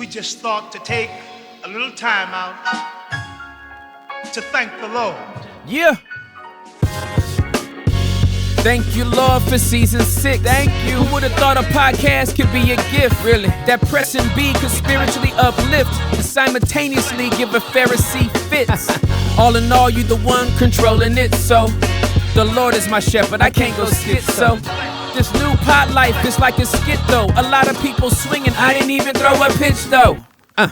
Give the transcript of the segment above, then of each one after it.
just thought to take a little time out to thank the Lord. Yeah. Thank you, Lord, for season 6. Thank you. Who would have thought a podcast could be a gift, really? That pressing B could spiritually uplift and simultaneously give a Pharisee fits. All in all, you the one controlling it, so the Lord is my shepherd, I can't go schizo. This new pot life is like a skit, though. A lot of people swinging, I didn't even throw a pitch, though.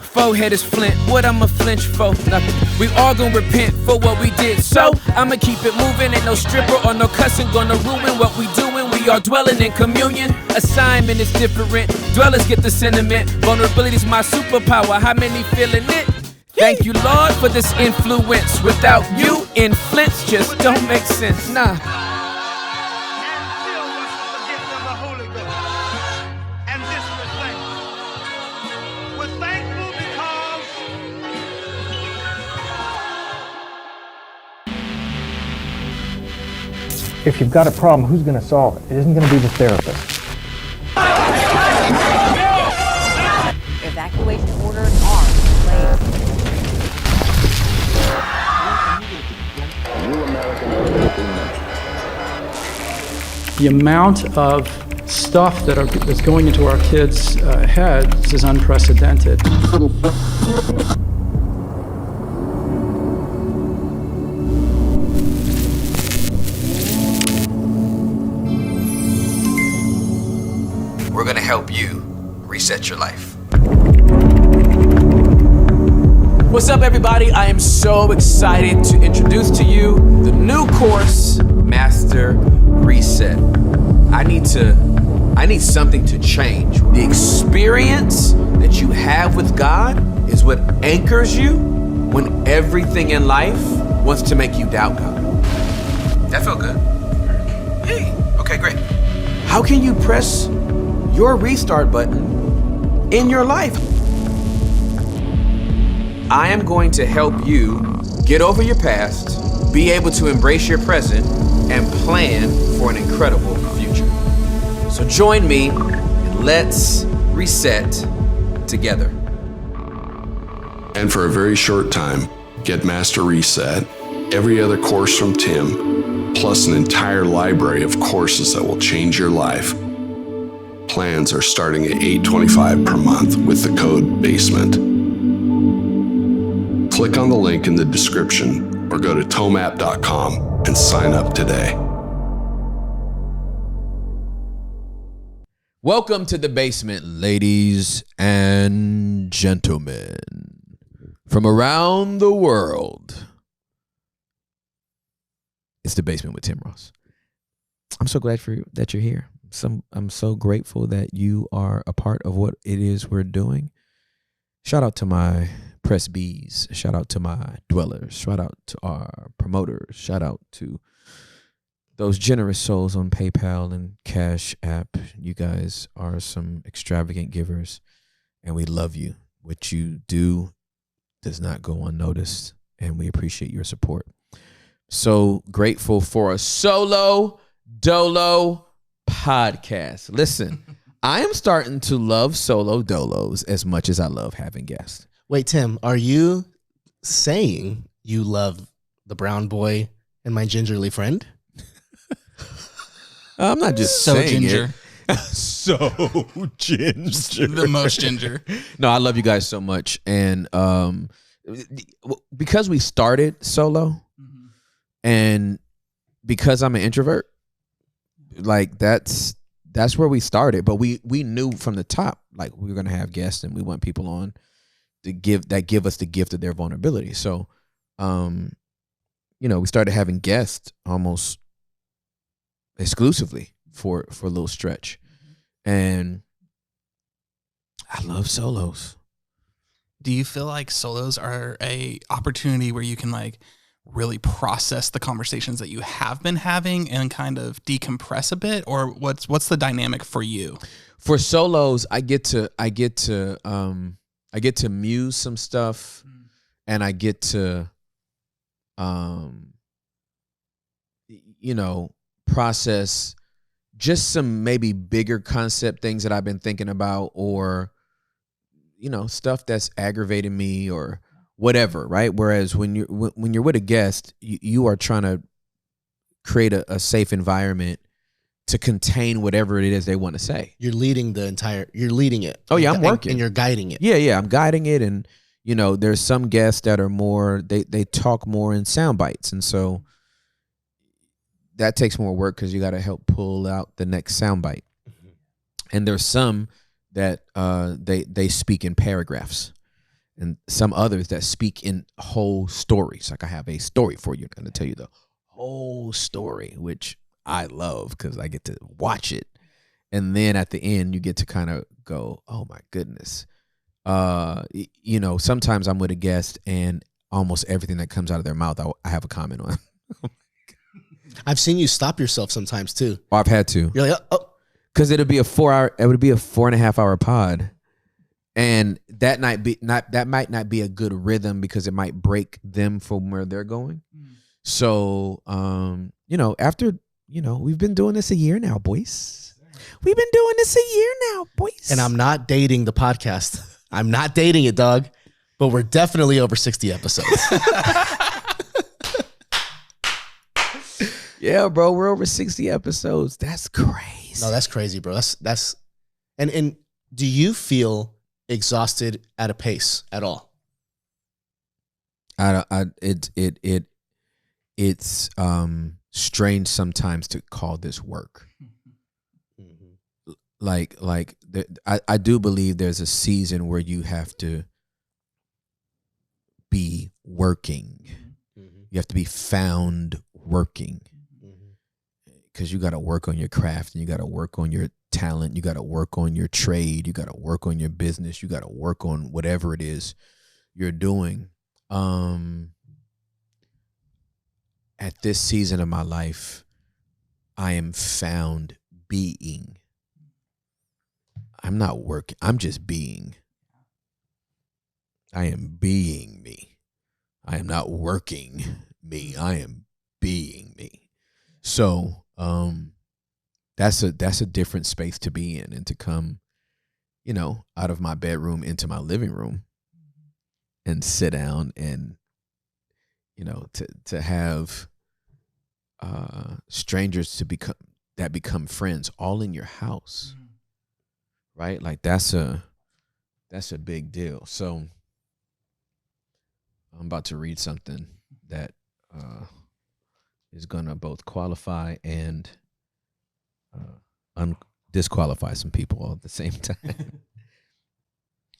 Forehead is flint, what I'ma flinch for? Nothing. We all gon' repent for what we did, so I'ma keep it moving. Ain't no stripper or no cussing gonna ruin what we doing. We are dwelling in communion. Assignment is different. Dwellers get the sentiment. Vulnerability's my superpower. How many feeling it? Thank you, Lord, for this influence. Without you, influence just don't make sense. Nah. If you've got a problem, who's going to solve it? It isn't going to be the therapist. Evacuation orders are in place. The amount of stuff that's going into our kids' heads is unprecedented. We're going to help you reset your life. What's up, everybody? I am so excited to introduce to you the new course, Master Reset. I need something to change. The experience that you have with God is what anchors you when everything in life wants to make you doubt God. That felt good. Hey, okay, great. How can you press your restart button in your life? I am going to help you get over your past, be able to embrace your present, and plan for an incredible future. So join me and let's reset together. And for a very short time, get Master Reset, every other course from Tim, plus an entire library of courses that will change your life. Plans are starting at $8.25 per month with the code BASEMENT. Click on the link in the description or go to tomap.com and sign up today. Welcome to the basement, ladies and gentlemen. From around the world, it's the basement with Tim Ross. I'm so glad that you're here. I'm so grateful that you are a part of what it is we're doing. Shout out to my press bees. Shout out to my dwellers. Shout out to our promoters. Shout out to those generous souls on PayPal and Cash App. You guys are some extravagant givers, and we love you. What you do does not go unnoticed, and we appreciate your support. So grateful for a solo dolo podcast. Listen, I am starting to love solo dolos as much as I love having guests. Wait, Tim, are you saying you love the brown boy and my gingerly friend? I'm not just so saying ginger. It. So ginger. The most ginger. No, I love you guys so much. And because we started solo and because I'm an introvert, like that's where we started. But we knew from the top, like we were gonna have guests and we want people on to give us the gift of their vulnerability. So we started having guests almost exclusively for a little stretch. And I love solos. Do you feel like solos are a opportunity where you can like really process the conversations that you have been having and kind of decompress a bit, or what's the dynamic for you? For solos, I get to muse some stuff, and I get to process just some maybe bigger concept things that I've been thinking about, or stuff that's aggravating me or whatever, right? Whereas when you're with a guest, you are trying to create a safe environment to contain whatever it is they want to say. You're leading it. Oh yeah, I'm working. And you're guiding it. Yeah, I'm guiding it. And, there's some guests that are more, they talk more in sound bites. And so that takes more work because you got to help pull out the next sound bite. Mm-hmm. And there's some that they speak in paragraphs. And some others that speak in whole stories. Like I have a story for you. I'm going to tell you the whole story, which I love because I get to watch it. And then at the end, you get to kind of go, oh my goodness. Sometimes I'm with a guest and almost everything that comes out of their mouth, I have a comment on. I've seen you stop yourself sometimes too. Oh, I've had to. You're like, oh. Because it would be a 4.5 hour pod. And that might not be a good rhythm because it might break them from where they're going. So, after, we've been doing this a year now, boys. We've been doing this a year now, boys. And I'm not dating the podcast. I'm not dating it, dog. But we're definitely over 60 episodes. Yeah, bro, we're over 60 episodes. That's crazy. No, that's crazy, bro. That's and do you feel exhausted at a pace at all? It's strange sometimes to call this work. Mm-hmm. I do believe there's a season where you have to be working. Mm-hmm. You have to be found working. Because you got to work on your craft and you got to work on your talent. You got to work on your trade. You got to work on your business. You got to work on whatever it is you're doing. At this season of my life, I am found being. I'm not working. I'm just being. I am being me. I am not working me. I am being me. So, that's a different space to be in and to come, out of my bedroom into my living room and sit down and, to have, strangers become friends all in your house, right? Like that's a big deal. So I'm about to read something that, is going to both qualify and disqualify some people all at the same time.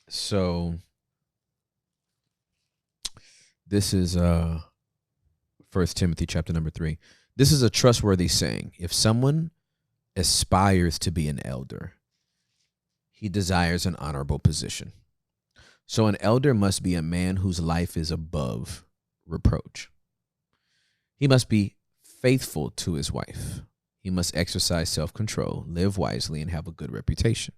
So this is 1 Timothy chapter number 3. This is a trustworthy saying. If someone aspires to be an elder, he desires an honorable position. So an elder must be a man whose life is above reproach. He must be faithful to his wife. He must exercise self-control, live wisely, and have a good reputation.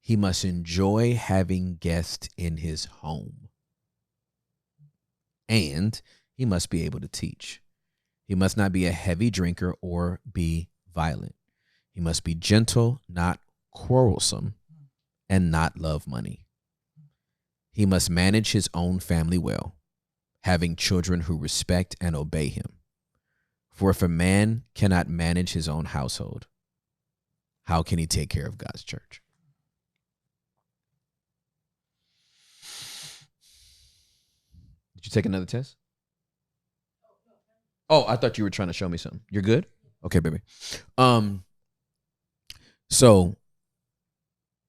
He must enjoy having guests in his home. And he must be able to teach. He must not be a heavy drinker or be violent. He must be gentle, not quarrelsome, and not love money. He must manage his own family well, having children who respect and obey him. For if a man cannot manage his own household, how can he take care of God's church? Did you take another test? Oh, I thought you were trying to show me something. You're good? Okay, baby. So,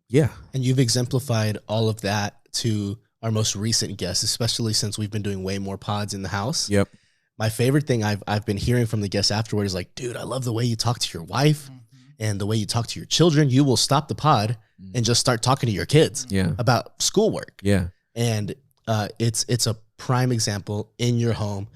yeah. And you've exemplified all of that to our most recent guests, especially since we've been doing way more pods in the house. Yep. My favorite thing I've been hearing from the guests afterward is like, dude, I love the way you talk to your wife and the way you talk to your children. You will stop the pod and just start talking to your kids about schoolwork. Yeah. And it's a prime example in your home.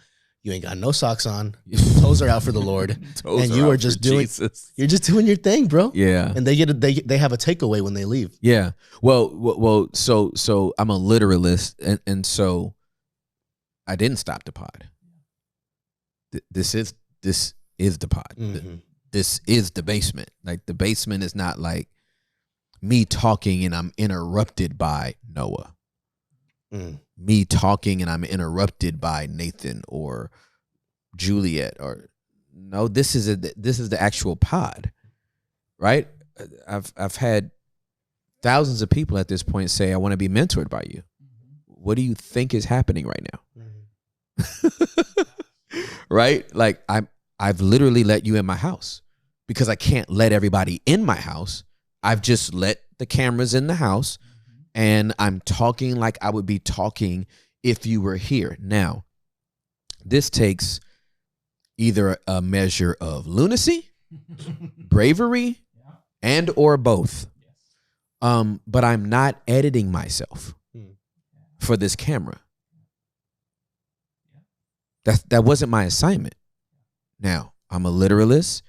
You ain't got no socks on. Your toes are out for the Lord. And you are just doing Jesus. You're just doing your thing, bro. Yeah. And they have a takeaway when they leave. Yeah. Well, so I'm a literalist and so I didn't stop the pod. This is the pod. Mm-hmm. This is the basement. Like the basement is not like me talking and I'm interrupted by Noah. Mm. Me talking and I'm interrupted by Nathan or Juliet, or no, this is the actual pod, right? I've had thousands of people at this point say, I want to be mentored by you. What do you think is happening right now? Right? Like I've literally let you in my house because I can't let everybody in my house. I've just let the cameras in the house and I'm talking like I would be talking if you were here. Now, this takes either a measure of lunacy, bravery, and or both. But I'm not editing myself for this camera. That wasn't my assignment. Now, I'm a literalist.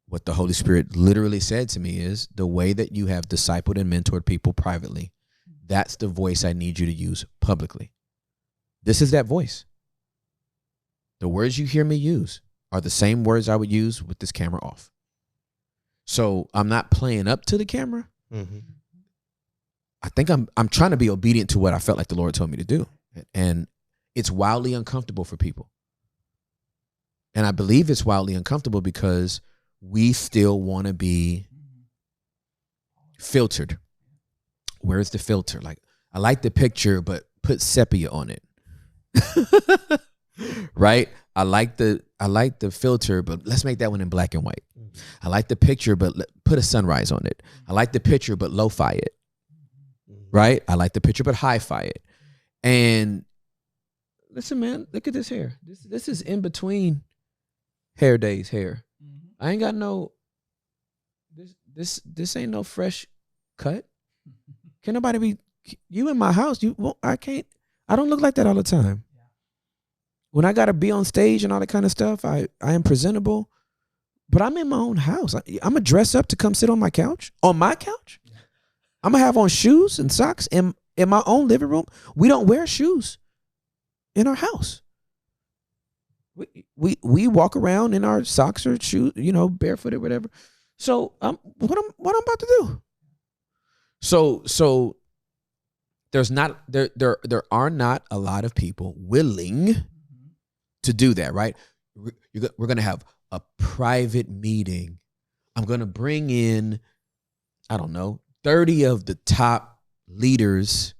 What the Holy Spirit literally said to me is the way that you have discipled and mentored people privately, that's the voice I need you to use publicly. This is that voice. The words you hear me use are the same words I would use with this camera off. So I'm not playing up to the camera. Mm-hmm. I think I'm trying to be obedient to what I felt like the Lord told me to do. And it's wildly uncomfortable for people. And I believe it's wildly uncomfortable because we still want to be filtered. Where's the filter? Like, I like the picture, but put sepia on it. Right? I like the filter, but let's make that one in black and white. I like the picture, but put a sunrise on it. I like the picture, but lo-fi it. Right? I like the picture, but hi-fi it. And listen, man, look at this hair. This is in between hair days hair. I ain't got no, this ain't no fresh cut. Can nobody be, you in my house, I don't look like that all the time. When I got to be on stage and all that kind of stuff, I am presentable, but I'm in my own house. I'm going to dress up to come sit on my couch. On my couch? I'm going to have on shoes and socks in my own living room. We don't wear shoes in our house. We walk around in our socks or shoes, barefoot or whatever. So what I'm about to do. So there are not a lot of people willing to do that, right? We're going to have a private meeting. I'm going to bring in, 30 of the top leaders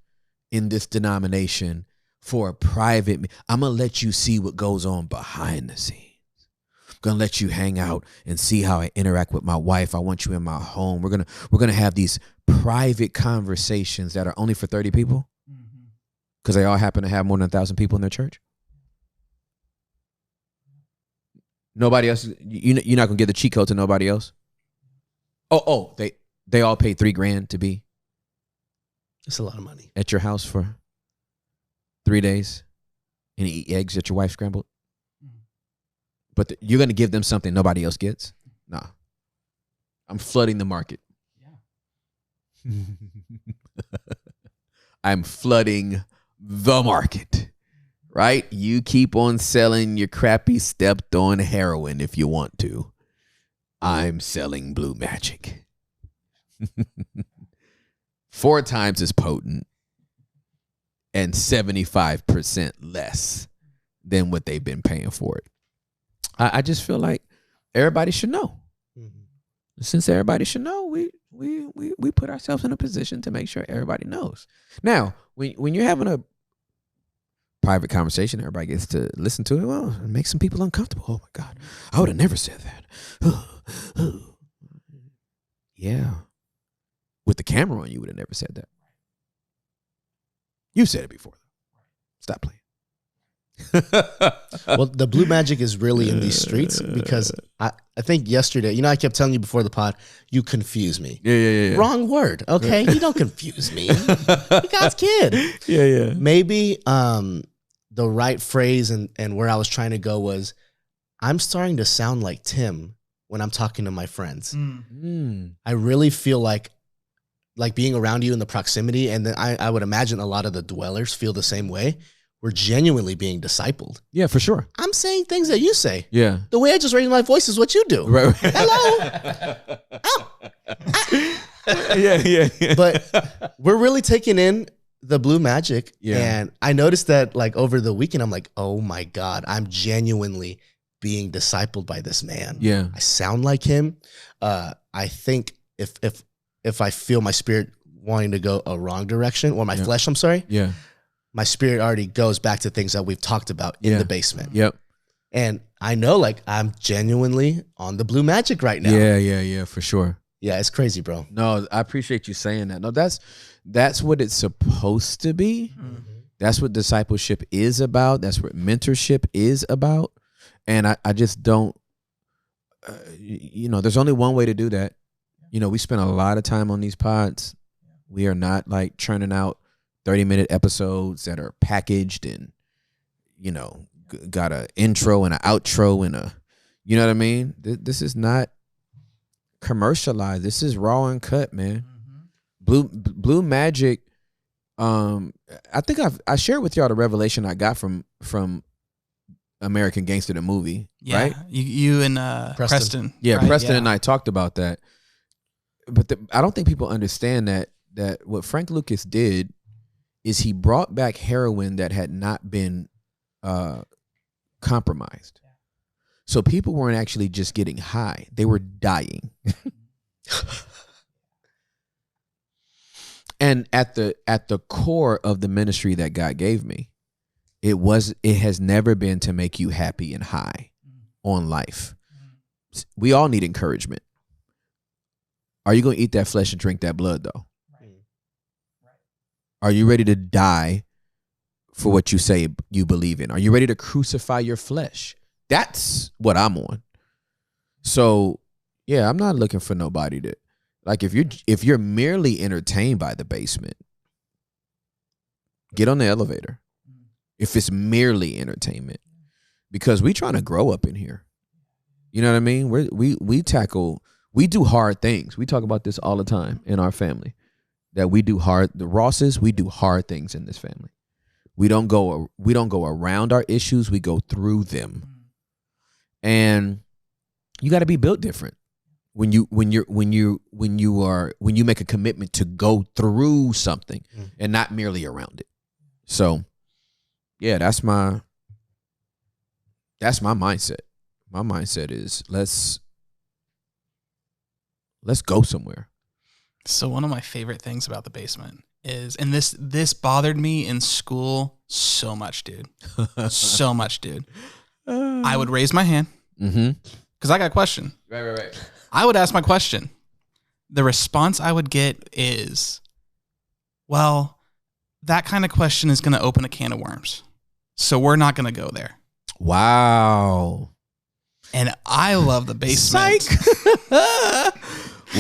in this denomination for a private meeting. I'm going to let you see what goes on behind the scenes. I'm going to let you hang out and see how I interact with my wife. I want you in my home. We're going to have these private conversations that are only for 30 people because they all happen to have more than 1,000 people in their church. Nobody else, you're not going to give the cheat code to nobody else? Oh, they all paid $3,000 to be. It's a lot of money. At your house for 3 days and eat eggs that your wife scrambled. But you're going to give them something nobody else gets? Nah. I'm flooding the market. Yeah. I'm flooding the market. Right? You keep on selling your crappy stepped on heroin if you want to. I'm selling Blue Magic. 4 times as potent and 75% less than what they've been paying for it. I just feel like everybody should know. Mm-hmm. Since everybody should know, we put ourselves in a position to make sure everybody knows. Now, when you're having a private conversation, everybody gets to listen to it. Well, it makes some people uncomfortable. Oh my God, I would have never said that. Yeah. With the camera on, you would have never said that. You've said it before. Stop playing. Well, the Blue Magic is really in these streets because I think yesterday, I kept telling you before the pod, you confuse me. Yeah. Wrong word, okay? You don't confuse me. You're God's kid. Yeah. Maybe the right phrase and where I was trying to go was, I'm starting to sound like Tim when I'm talking to my friends. I really feel like being around you in the proximity, and then I would imagine a lot of the dwellers feel the same way. We're genuinely being discipled. Yeah, for sure. I'm saying things that you say. Yeah. The way I just raised my voice is what you do. Right. Hello. Yeah. But we're really taking in the Blue Magic. Yeah. And I noticed that like over the weekend, I'm like, oh my God, I'm genuinely being discipled by this man. Yeah. I sound like him. I think if I feel my spirit wanting to go a wrong direction, or my flesh, I'm sorry. Yeah. My spirit already goes back to things that we've talked about in the basement. Yep. And I know like I'm genuinely on the Blue Magic right now. Yeah, for sure. Yeah, it's crazy, bro. No, I appreciate you saying that. No, that's what it's supposed to be. Mm-hmm. That's what discipleship is about. That's what mentorship is about. And I just don't, there's only one way to do that. We spend a lot of time on these pods. We are not like churning out 30-minute episodes that are packaged and, got an intro and an outro and you know what I mean? This is not commercialized. This is raw and cut, man. Mm-hmm. Blue Magic. I think I shared with y'all the revelation I got from American Gangster the movie, right? You and Preston. Yeah, right? Preston and I talked about that. But I don't think people understand that what Frank Lucas did is he brought back heroin that had not been compromised. So people weren't actually just getting high. They were dying. And at the core of the ministry that God gave me, it has never been to make you happy and high on life. We all need encouragement. Are you going to eat that flesh and drink that blood though? Are you ready to die for what you say you believe in? Are you ready to crucify your flesh? That's what I'm on. So, yeah, I'm not looking for nobody to, like, if you're merely entertained by the basement, get on the elevator. If it's merely entertainment, because we trying to grow up in here. You know what I mean? We do hard things. We talk about this all the time in our family. That the Rosses, we do hard things in this family. We don't go around our issues, we go through them. And you got to be built different when you make a commitment to go through something and not merely around it. So, yeah, that's my mindset. My mindset is let's go somewhere. So one of my favorite things about the basement is, and this bothered me in school so much, dude. So much, dude. I would raise my hand because I got a question. Right. I would ask my question. The response I would get is, well, that kind of question is going to open a can of worms. So we're not going to go there. Wow. And I love the basement. Psych.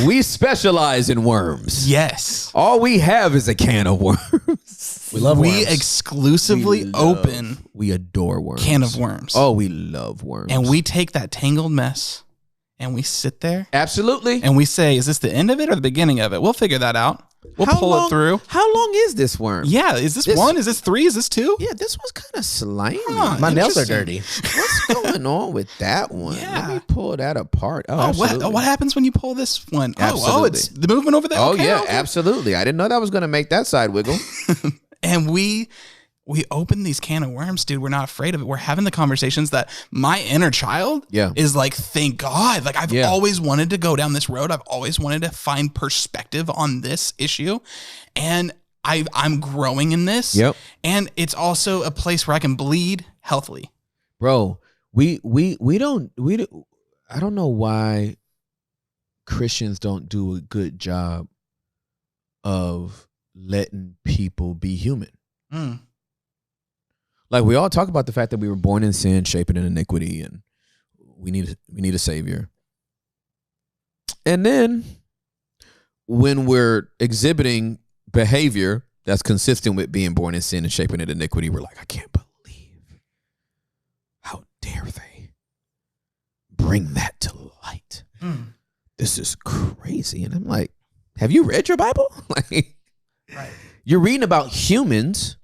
We specialize in worms. Yes. All we have is a can of worms. We love worms. We exclusively open. We adore worms. Can of worms. Oh, we love worms. And we take that tangled mess and we sit there. Absolutely. And we say, is this the end of it or the beginning of it? We'll figure that out. We'll pull it through. How long is this worm? Yeah. Is this one? Is this three? Is this two? Yeah, this one's kind of slimy. My nails are dirty. What's going on with that one? Yeah. Let me pull that apart. What happens when you pull this one? Absolutely. It's the movement over there? Oh, okay, yeah, okay. absolutely. I didn't know that was going to make that side wiggle. And we open these can of worms, dude. We're not afraid of it. We're having the conversations that my inner child is like, thank God. Like I've always wanted to go down this road. I've always wanted to find perspective on this issue. And I'm growing in this. Yep. And it's also a place where I can bleed healthily. Bro, I don't know why Christians don't do a good job of letting people be human. Like we all talk about the fact that we were born in sin, shaping in iniquity, and we need a savior. And then when we're exhibiting behavior that's consistent with being born in sin and shaping in iniquity, we're like, I can't believe, how dare they bring that to light? This is crazy. And I'm like, have you read your Bible? Like, right. You're reading about humans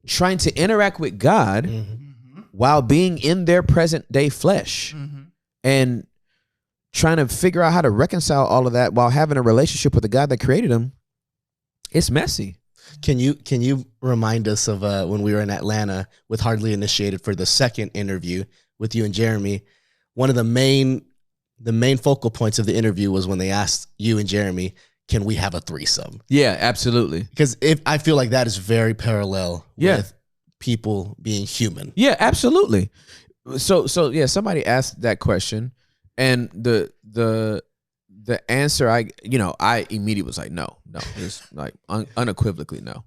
trying to interact with God while being in their present day flesh and trying to figure out how to reconcile all of that while having a relationship with the God that created them, it's messy. Can you remind us of when we were in Atlanta with Hardly Initiated for the second interview with you and Jeremy? One of the main focal points of the interview was when they asked you and Jeremy, can we have a threesome? Yeah, absolutely. Because I feel like that is very parallel Yeah. with people being human. Yeah, absolutely. So yeah, somebody asked that question, and the answer I immediately was like, no, it's like unequivocally no.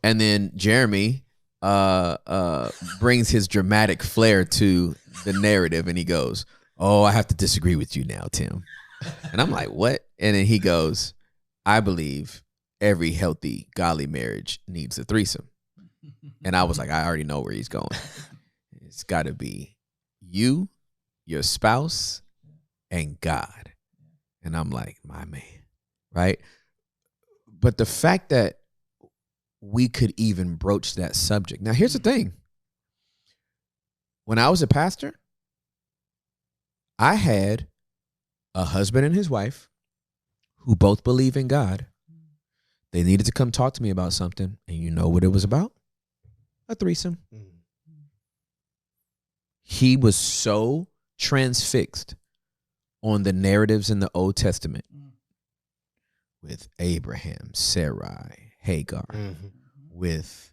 And then Jeremy brings his dramatic flair to the narrative, and he goes, "Oh, I have to disagree with you now, Tim." And I'm like, "What?" And then he goes, "I believe every healthy, godly marriage needs a threesome." And I was like, I already know where he's going. It's got to be you, your spouse, and God. And I'm like, my man, right? But the fact that we could even broach that subject. Now, here's the thing. When I was a pastor, I had a husband and his wife who both believe in God. They needed to come talk to me about something. And you know what it was about? A threesome. He was so transfixed on the narratives in the Old Testament with Abraham, Sarai, Hagar, with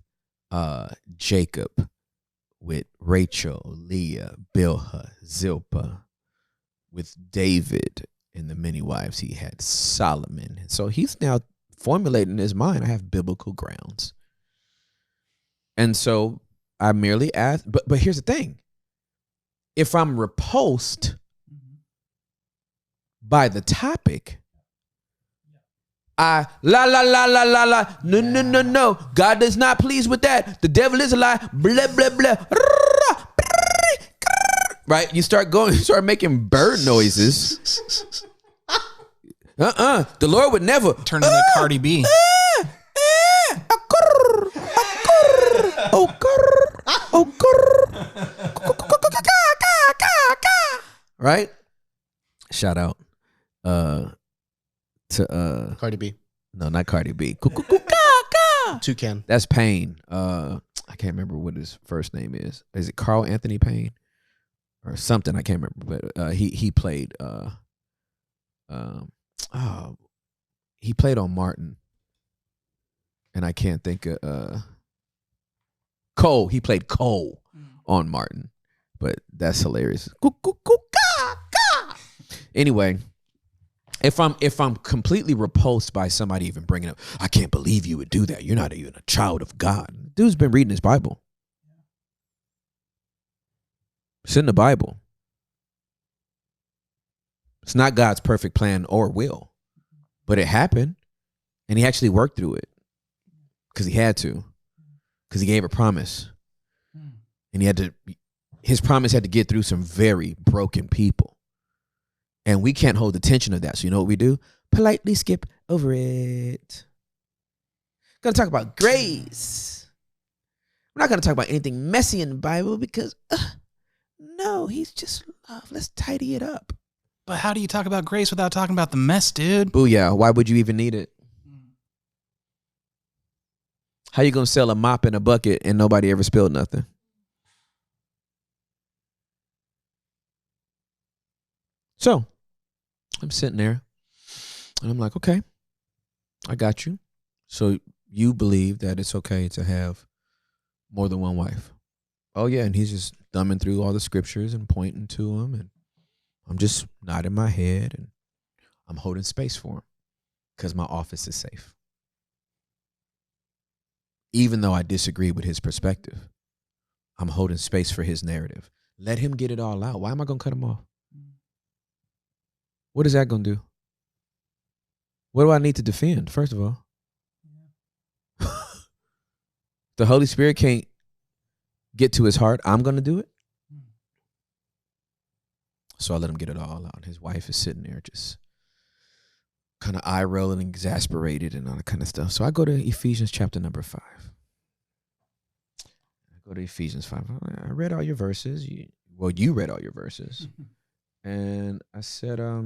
Jacob, with Rachel, Leah, Bilhah, Zilpah, with David and the many wives he had, Solomon. So he's now formulating in his mind, I have biblical grounds. And so I merely asked, but here's the thing. If I'm repulsed by the topic, no, God is not pleased with that. The devil is a lie. Blah, blah, blah. Right? You start making bird noises. The Lord would never turn into Cardi B. Right? Shout out to Cardi B. No, not Cardi B. Toucan. That's Payne. I can't remember what his first name is. Is it Carl Anthony Payne or something? I can't remember. But he played. He played on Martin, and I can't think of Cole. He played Cole on Martin, but that's hilarious. Anyway, if I'm completely repulsed by somebody even bringing up, I can't believe you would do that. You're not even a child of God. Dude's been reading his Bible. It's in the Bible. It's not God's perfect plan or will, but it happened, and he actually worked through it because he had to, because he gave a promise, and his promise had to get through some very broken people. And we can't hold the tension of that. So you know what we do? Politely skip over it. Gonna talk about grace. We're not gonna talk about anything messy in the Bible because no, he's just love. Let's tidy it up. But how do you talk about grace without talking about the mess, dude? Booyah. Why would you even need it? How you gonna sell a mop in a bucket and nobody ever spilled nothing? So I'm sitting there and I'm like, okay, I got you. So you believe that it's okay to have more than one wife? Oh yeah. And he's just thumbing through all the scriptures and pointing to them, and I'm just nodding my head and I'm holding space for him because my office is safe. Even though I disagree with his perspective, I'm holding space for his narrative. Let him get it all out. Why am I going to cut him off? What is that going to do? What do I need to defend, first of all? The Holy Spirit can't get to his heart. I'm going to do it. So I let him get it all out. His wife is sitting there just kind of eye rolling and exasperated and all that kind of stuff. So I go to Ephesians chapter number 5. I go to Ephesians 5. I read all your verses. You read all your verses. And I said, I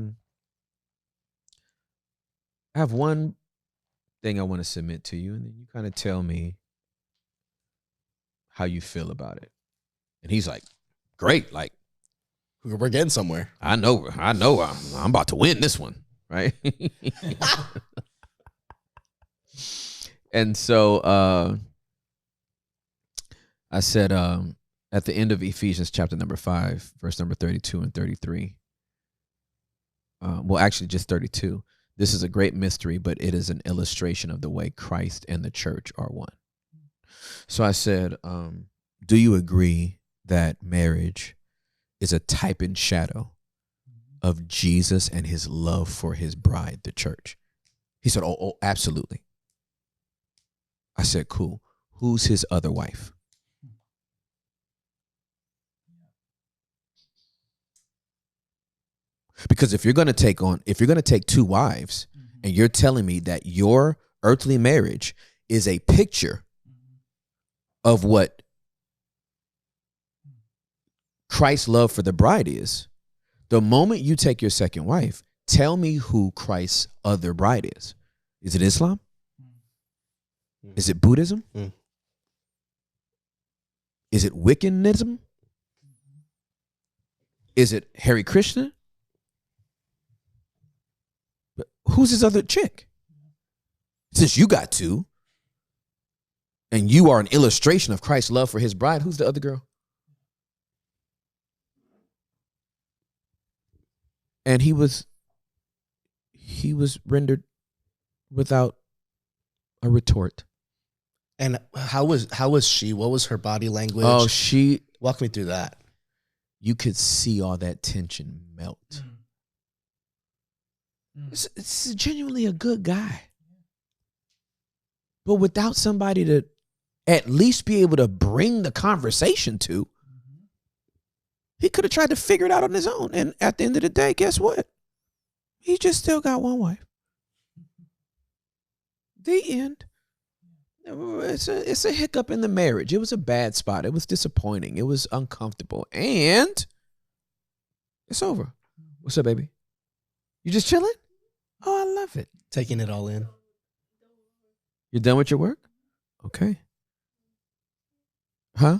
have one thing I want to submit to you, and then you kind of tell me how you feel about it. And he's like, great, like We're getting somewhere. I know I'm about to win this one, right? And so I said, at the end of Ephesians chapter number 5, verse number 32 and 33, well, actually just 32, this is a great mystery, but it is an illustration of the way Christ and the church are one. So I said, do you agree that marriage is a type and shadow of Jesus and his love for his bride, the church? He said, oh, absolutely. I said, cool. Who's his other wife? Because if you're going to take two wives, and you're telling me that your earthly marriage is a picture of what Christ's love for the bride is, the moment you take your second wife, tell me who Christ's other bride is. Is it Islam? Is it Buddhism? Is it Wiccanism? Is it Hare Krishna? Who's his other chick? Since you got two, and you are an illustration of Christ's love for his bride, who's the other girl? And he was rendered without a retort. And how was she? What was her body language? Oh, she walk me through that. You could see all that tension melt. It's genuinely a good guy. But without somebody to at least be able to bring the conversation to, he could have tried to figure it out on his own. And at the end of the day, guess what? He just still got one wife. The end. It's a hiccup in the marriage. It was a bad spot. It was disappointing. It was uncomfortable. And it's over. What's up, baby? You just chilling? Oh, I love it. Taking it all in. You're done with your work? Okay. Huh?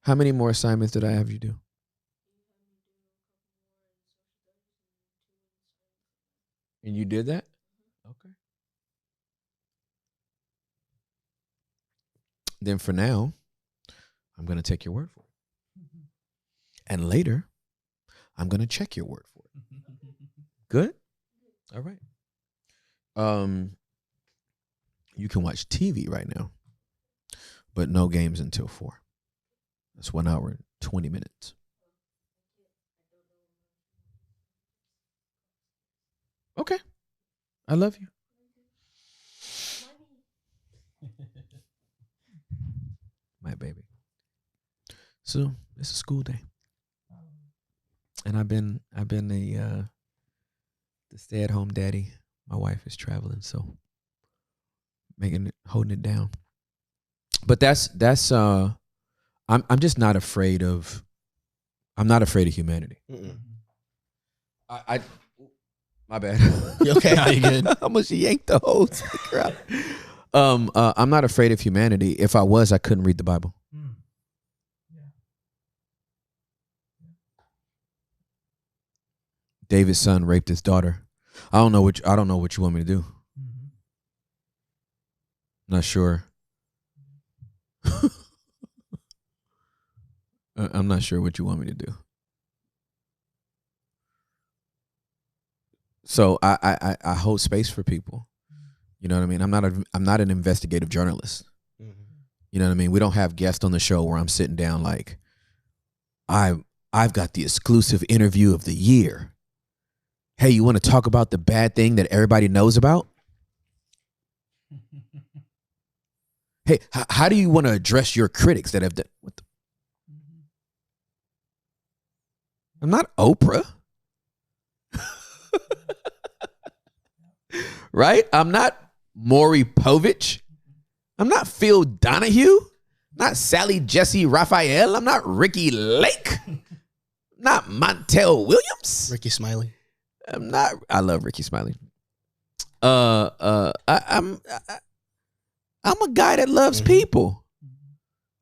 How many more assignments did I have you do? And you did that? Okay. Then for now, I'm going to take your word for it. And later, I'm going to check your word for it. Good? All right. You can watch TV right now, but no games until 4. That's 1 hour and 20 minutes. Okay. I love you. My baby. So it's a school day. And I've been the stay-at-home daddy. My wife is traveling, so holding it down. But that's I'm just not afraid of. I'm not afraid of humanity. I my bad. You okay? No, you good? I almost yanked the whole sticker out. I'm not afraid of humanity. If I was, I couldn't read the Bible. David's son raped his daughter. I don't know what you want me to do. Not sure. I'm not sure what you want me to do. So I hold space for people. You know what I mean? I'm not an investigative journalist. You know what I mean? We don't have guests on the show where I'm sitting down like, I've got the exclusive interview of the year. Hey, you want to talk about the bad thing that everybody knows about? Hey, how do you want to address your critics that have done? I'm not Oprah. Right? I'm not Maury Povich. I'm not Phil Donahue. Not Sally Jesse Raphael. I'm not Ricky Lake. Not Montel Williams. Ricky Smiley. I'm not. I love Ricky Smiley. I'm a guy that loves people.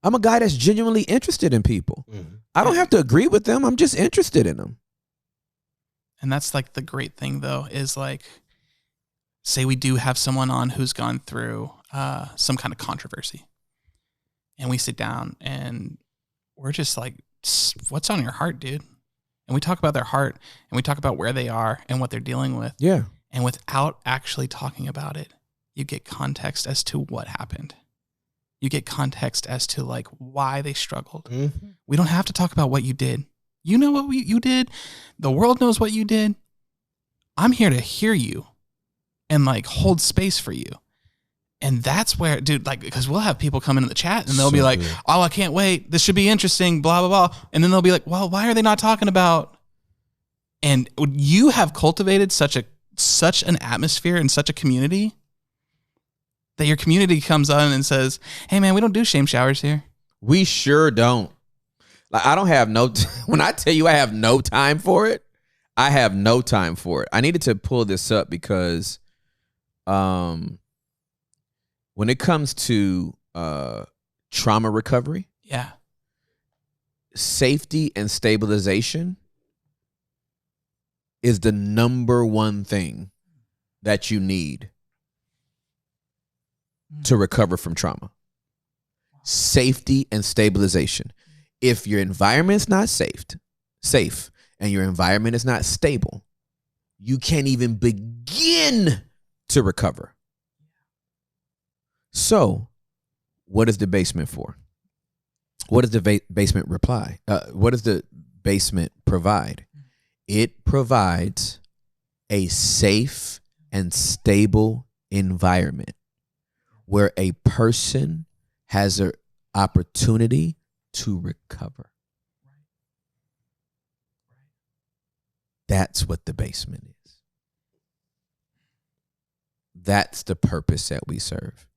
I'm a guy that's genuinely interested in people. I don't have to agree with them. I'm just interested in them. And that's like the great thing, though, is like, say we do have someone on who's gone through some kind of controversy, and we sit down and we're just like, what's on your heart, dude? And we talk about their heart, and we talk about where they are and what they're dealing with. Yeah. And without actually talking about it, you get context as to what happened. You get context as to like why they struggled. We don't have to talk about what you did. You know what you did. The world knows what you did. I'm here to hear you and like hold space for you. And that's where, dude, like, because we'll have people come into the chat and they'll be like, oh, I can't wait. This should be interesting, blah, blah, blah. And then they'll be like, well, why are they not talking about? And you have cultivated such an atmosphere and such a community that your community comes on and says, hey, man, we don't do shame showers here. We sure don't. Like, I don't have when I tell you I have no time for it, I have no time for it. I needed to pull this up because when it comes to trauma recovery, yeah, safety and stabilization is the number one thing that you need to recover from trauma. Safety and stabilization. If your environment's not safe, and your environment is not stable, you can't even begin to recover. So, what is the basement for? What does the basement reply? What does the basement provide? It provides a safe and stable environment where a person has an opportunity to recover. That's what the basement is. That's the purpose that we serve.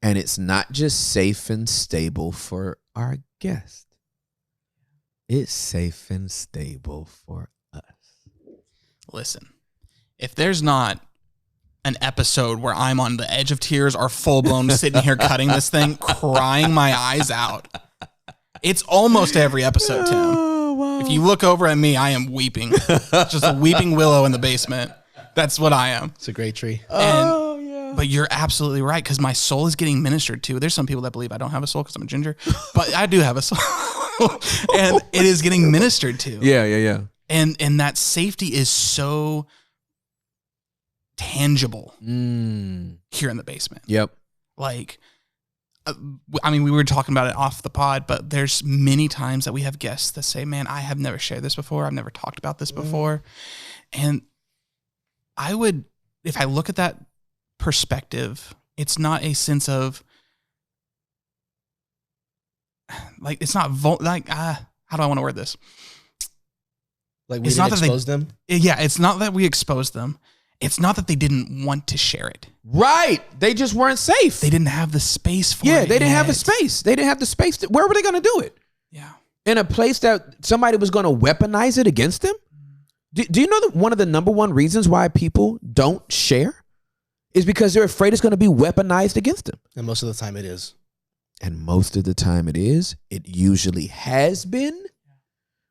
And it's not just safe and stable for our guest. It's safe and stable for us. Listen, if there's not an episode where I'm on the edge of tears or full-blown sitting here cutting this thing, crying my eyes out, it's almost every episode, Tim. Oh, wow. If you look over at me, I am weeping. Just a weeping willow in the basement. That's what I am. It's a great tree. But you're absolutely right, because my soul is getting ministered to. There's some people that believe I don't have a soul because I'm a ginger, but I do have a soul. And it is getting ministered to. Yeah. And that safety is so tangible here in the basement. Yep. Like, I mean, we were talking about it off the pod, but there's many times that we have guests that say, man, I have never shared this before. I've never talked about this before. And I would, if I look at that perspective, it's not a sense of like, it's not how do I want to word this? Like, we didn't expose them? Yeah, it's not that we exposed them. It's not that they didn't want to share it. Right. They just weren't safe. They didn't have the space for it. Yeah, they didn't have the space. They didn't have the space. Where were they going to do it? Yeah. In a place that somebody was going to weaponize it against them? Do you know that one of the number one reasons why people don't share is because they're afraid it's going to be weaponized against them? And most of the time it is. And most of the time it is. It usually has been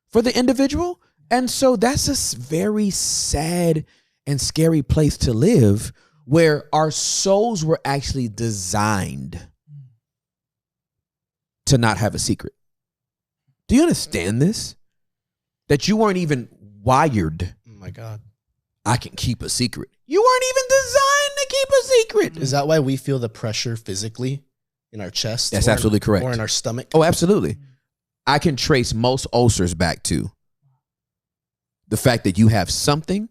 for the individual. And so that's a very sad and scary place to live, where our souls were actually designed to not have a secret. Do you understand this? That you weren't even wired. Oh my God. I can keep a secret. You weren't even designed to keep a secret. Is that why we feel the pressure physically in our chest? That's absolutely correct. Or in our stomach? Oh, absolutely. I can trace most ulcers back to the fact that you have something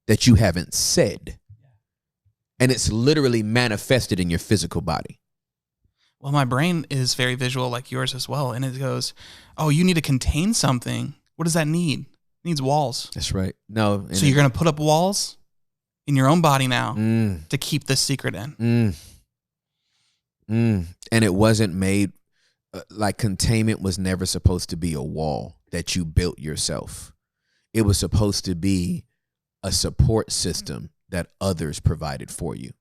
that you haven't said. And it's literally manifested in your physical body. Well, my brain is very visual like yours as well. And it goes, oh, you need to contain something. What does that need? It needs walls. That's right. No. So you're going to put up walls in your own body now to keep this secret in. And it wasn't made like containment was never supposed to be a wall that you built yourself. It was supposed to be a support system that others provided for you.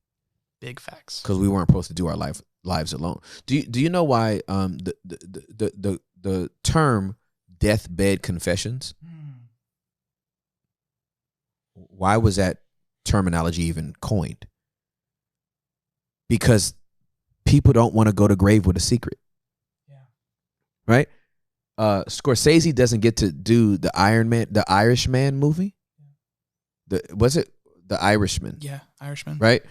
Big facts. Because we weren't supposed to do our lives alone. Do you know why the term deathbed confessions? Why was that terminology even coined? Because people don't want to go to grave with a secret. Yeah. Right? Scorsese doesn't get to do the Irishman movie. Was it The Irishman? Yeah, Irishman. Right?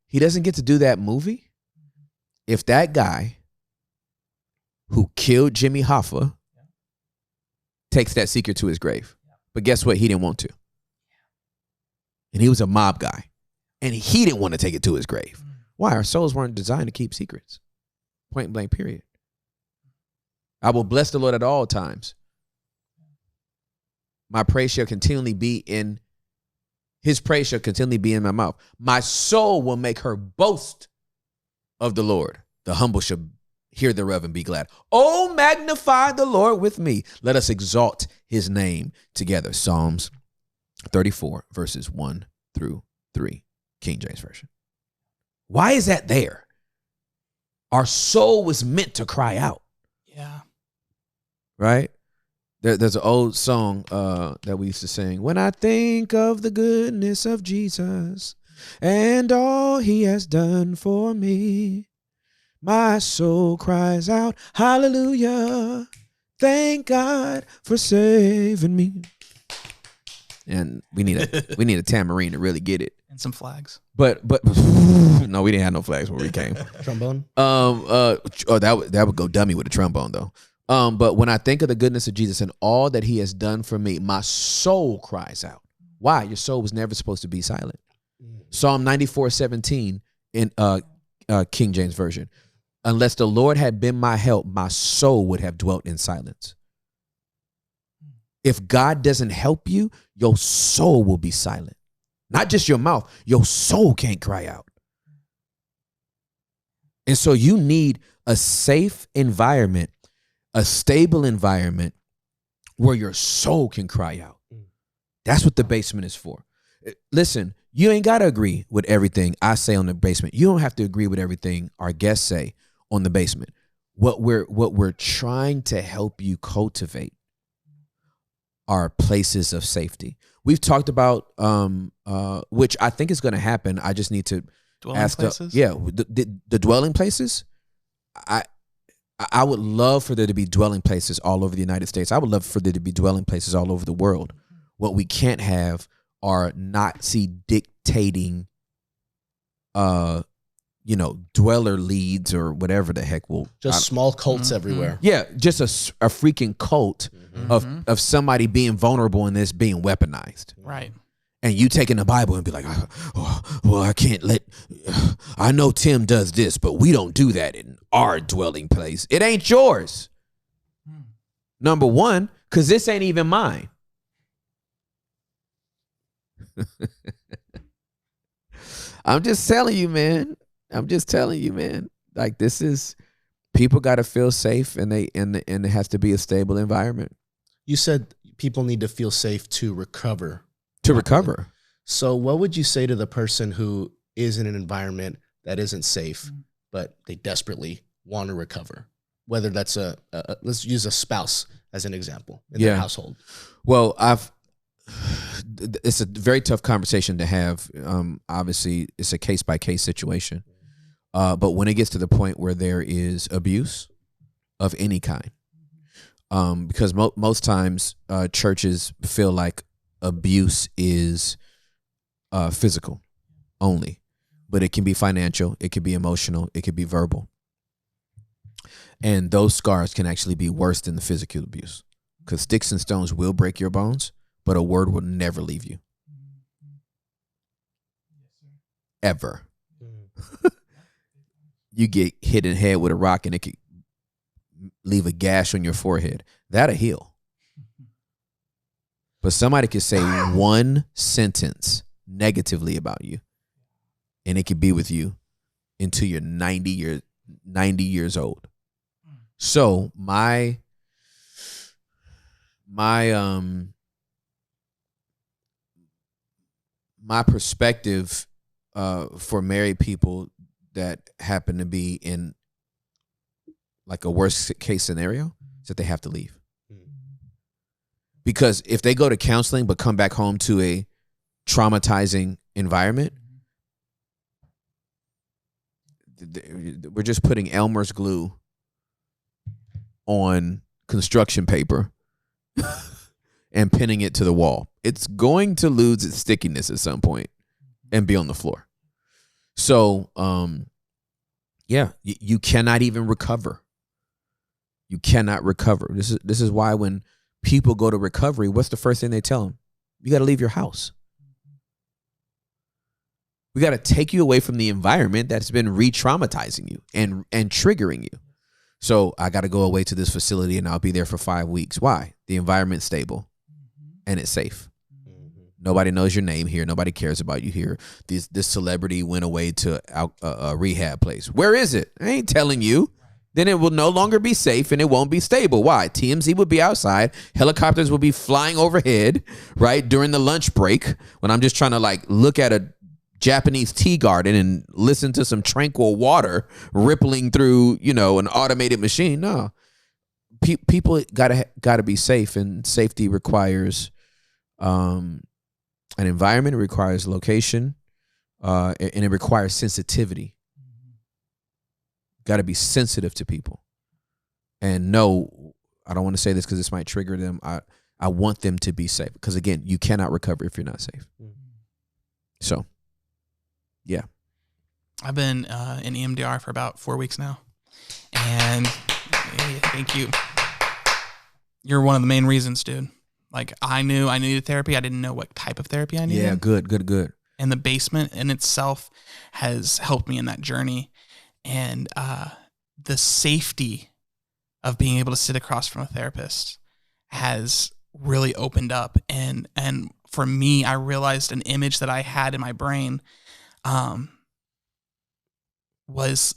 He doesn't get to do that movie if that guy who killed Jimmy Hoffa takes that secret to his grave. But guess what? He didn't want to. And he was a mob guy. And he didn't want to take it to his grave. Why? Our souls weren't designed to keep secrets. Point blank, period. I will bless the Lord at all times. My praise shall continually be in his praise shall continually be in my mouth. My soul will make her boast of the Lord. The humble shall hear thereof and be glad. Oh, magnify the Lord with me. Let us exalt his name together. Psalms 34, verses 1 through 3, King James Version. Why is that there? Our soul was meant to cry out. Yeah. Right? There's an old song that we used to sing. When I think of the goodness of Jesus and all he has done for me, my soul cries out, hallelujah. Thank God for saving me. And we need a tambourine to really get it. And some flags. But no, we didn't have no flags when we came. Trombone? That would go dummy with a trombone though. But when I think of the goodness of Jesus and all that he has done for me, my soul cries out. Why? Your soul was never supposed to be silent. Psalm 94:17 in King James Version. Unless the Lord had been my help, my soul would have dwelt in silence. If God doesn't help you, your soul will be silent. Not just your mouth, your soul can't cry out. And so you need a safe environment, a stable environment where your soul can cry out. That's what the basement is for. Listen, you ain't got to agree with everything I say on the basement. You don't have to agree with everything our guests say on the basement. What we're trying to help you cultivate are places of safety. We've talked about which I think is going to happen. I just need to Dwelling places? The dwelling places. I would love for there to be dwelling places all over the United States. I would love for there to be dwelling places all over the world. What we can't have are Nazi dictating, dweller leads or whatever the heck will. Just small cults everywhere. Yeah, just a freaking cult of somebody being vulnerable and this being weaponized. Right. And you taking the Bible and be like, I can't I know Tim does this, but we don't do that in our dwelling place. It ain't yours. Number one, because this ain't even mine. I'm just telling you, man. Like this is, people got to feel safe and it has to be a stable environment. You said people need to feel safe to recover. So what would you say to the person who is in an environment that isn't safe, but they desperately want to recover? Whether that's let's use a spouse as an example in their household. Well, it's a very tough conversation to have. Obviously, it's a case-by-case situation. But when it gets to the point where there is abuse of any kind, because most times churches feel like abuse is physical only, but it can be financial, it could be emotional, it could be verbal. And those scars can actually be worse than the physical abuse, because sticks and stones will break your bones, but a word will never leave you. Ever. You get hit in the head with a rock and it could leave a gash on your forehead. That'll heal. But somebody could say one sentence negatively about you, and it could be with you until you're 90 years old. So my perspective for married people that happen to be in like a worst case scenario is that they have to leave. Because if they go to counseling but come back home to a traumatizing environment, we're just putting Elmer's glue on construction paper and pinning it to the wall. It's going to lose its stickiness at some point and be on the floor. So, you cannot even recover. You cannot recover. This is why when people go to recovery, what's the first thing they tell them? You got to leave your house. We got to take you away from the environment that's been re-traumatizing you and triggering you. So I got to go away to this facility and I'll be there for 5 weeks. Why? The environment's stable and it's safe. Nobody knows your name here. Nobody cares about you here. This celebrity went away to a rehab place. Where is it? I ain't telling you. Then it will no longer be safe and it won't be stable. Why? TMZ would be outside. Helicopters will be flying overhead, right? During the lunch break when I'm just trying to like look at a Japanese tea garden and listen to some tranquil water rippling through, an automated machine. No, people gotta be safe, and safety requires an environment. It requires location, and it requires sensitivity. Got to be sensitive to people. And no, I don't want to say this because this might trigger them. I want them to be safe because, again, you cannot recover if you're not safe. So, yeah. I've been in EMDR for about 4 weeks now. And thank you. You're one of the main reasons, dude. Like, I knew I needed therapy. I didn't know what type of therapy I needed. Yeah, good. And the basement in itself has helped me in that journey. And the safety of being able to sit across from a therapist has really opened up. And for me, I realized an image that I had in my brain was,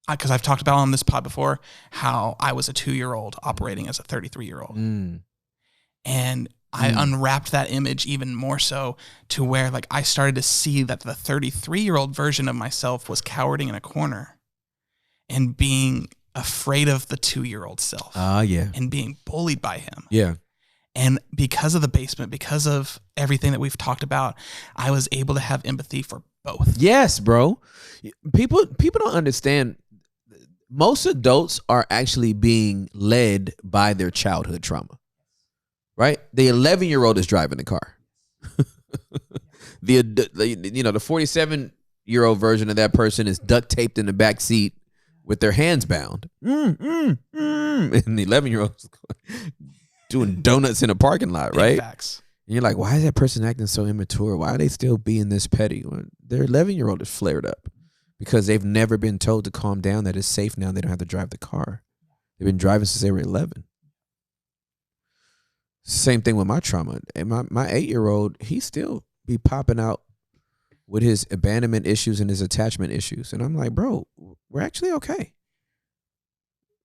because I've talked about on this pod before, how I was a 2-year-old operating as a 33-year-old. And I unwrapped that image even more so to where like I started to see that the 33-year-old version of myself was cowering in a corner and being afraid of the 2-year-old self. Yeah. And being bullied by him. Yeah. And because of the basement, because of everything that we've talked about, I was able to have empathy for both. Yes, bro. People don't understand. Most adults are actually being led by their childhood trauma. Right? The 11-year-old is driving the car. The 47-year-old version of that person is duct taped in the back seat with their hands bound. And the 11-year-old is doing donuts in a parking lot, right? Facts. And you're like, why is that person acting so immature? Why are they still being this petty? Well, their 11-year-old is flared up because they've never been told to calm down, that it's safe now. They don't have to drive the car. They've been driving since they were 11. Same thing with my trauma. And my 8-year-old, he still be popping out with his abandonment issues and his attachment issues. And I'm like, bro, we're actually okay.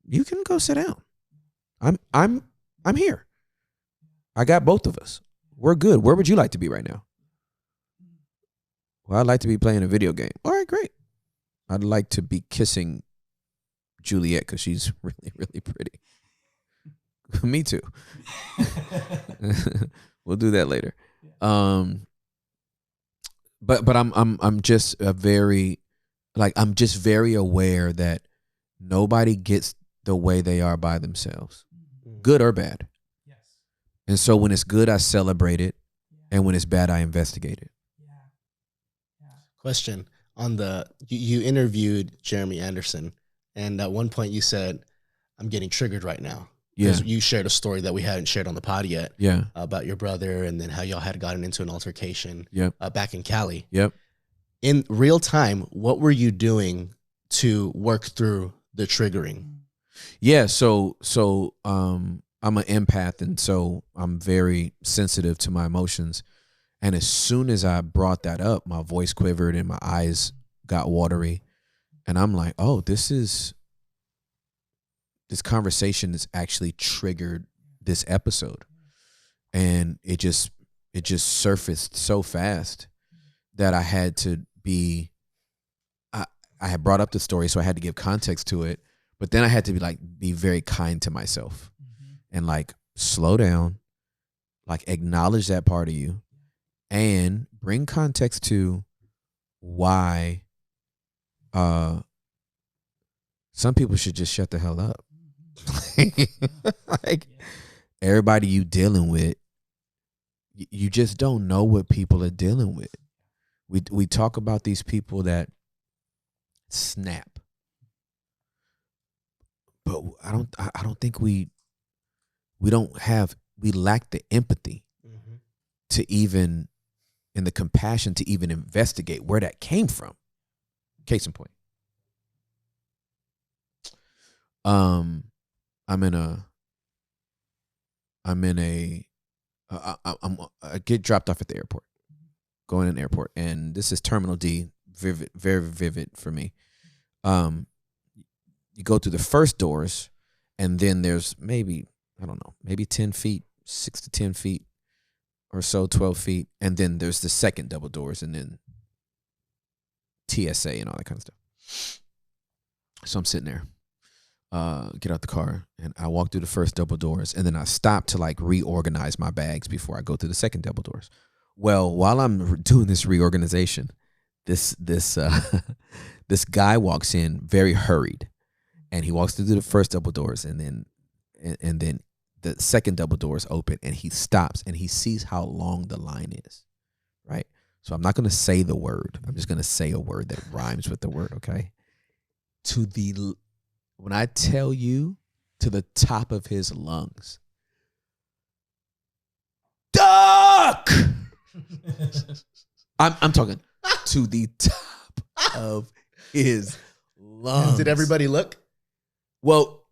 You can go sit down. I'm here. I got both of us. We're good. Where would you like to be right now? Well, I'd like to be playing a video game. All right, great. I'd like to be kissing Juliet because she's really, really pretty. Me too. We'll do that later. But I'm just very aware that nobody gets the way they are by themselves, good or bad. Yes. And so when it's good, I celebrate it, and when it's bad, I investigate it. Question on you interviewed Jeremy Anderson, and at one point you said, "I'm getting triggered right now." Yeah. You shared a story that we hadn't shared on the pod yet. Yeah. About your brother and then how y'all had gotten into an altercation. Yep. Back in Cali. Yep. In real time, what were you doing to work through the triggering? Yeah. So I'm an empath, and so I'm very sensitive to my emotions. And as soon as I brought that up, my voice quivered and my eyes got watery. And I'm like, oh, this is this conversation has actually triggered this episode, and it just surfaced so fast that I had to be. I had brought up the story, so I had to give context to it, but then I had to be very kind to myself and like slow down, like acknowledge that part of you, and bring context to why some people should just shut the hell up. Like everybody you dealing with, you just don't know what people are dealing with. We talk about these people that snap, but I don't think we lack the empathy to even, and the compassion to even investigate where that came from. Case in point, I get dropped off at the airport, going in the airport, and this is Terminal D, vivid, very vivid for me. You go through the first doors, and then there's maybe 10 feet, 6 to 10 feet or so, 12 feet, and then there's the second double doors, and then TSA and all that kind of stuff. So I'm sitting there, get out the car, and I walk through the first double doors, and then I stop to like reorganize my bags before I go through the second double doors. Well, while I'm doing this reorganization, this guy walks in very hurried, and he walks through the first double doors, and then the second double doors open, and he stops, and he sees how long the line is, right? So I'm not going to say the word. I'm just going to say a word that rhymes with the word, okay? When I tell you, to the top of his lungs, duck! I'm talking to the top of his lungs. Did everybody look? Well,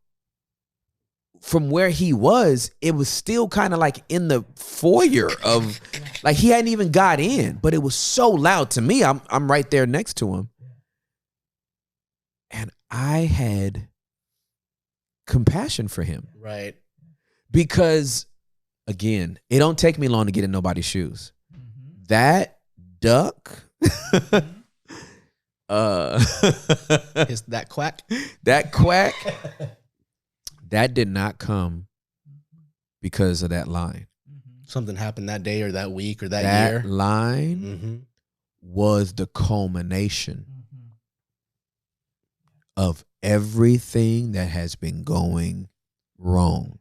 from where he was, it was still kind of like in the foyer of, like he hadn't even got in, but it was so loud to me. I'm right there next to him. And I had compassion for him. Right. Because, again, it don't take me long to get in nobody's shoes. That duck, that quack, that did not come because of that line. Something happened that day or that week or that year. That line was the culmination of everything that has been going wrong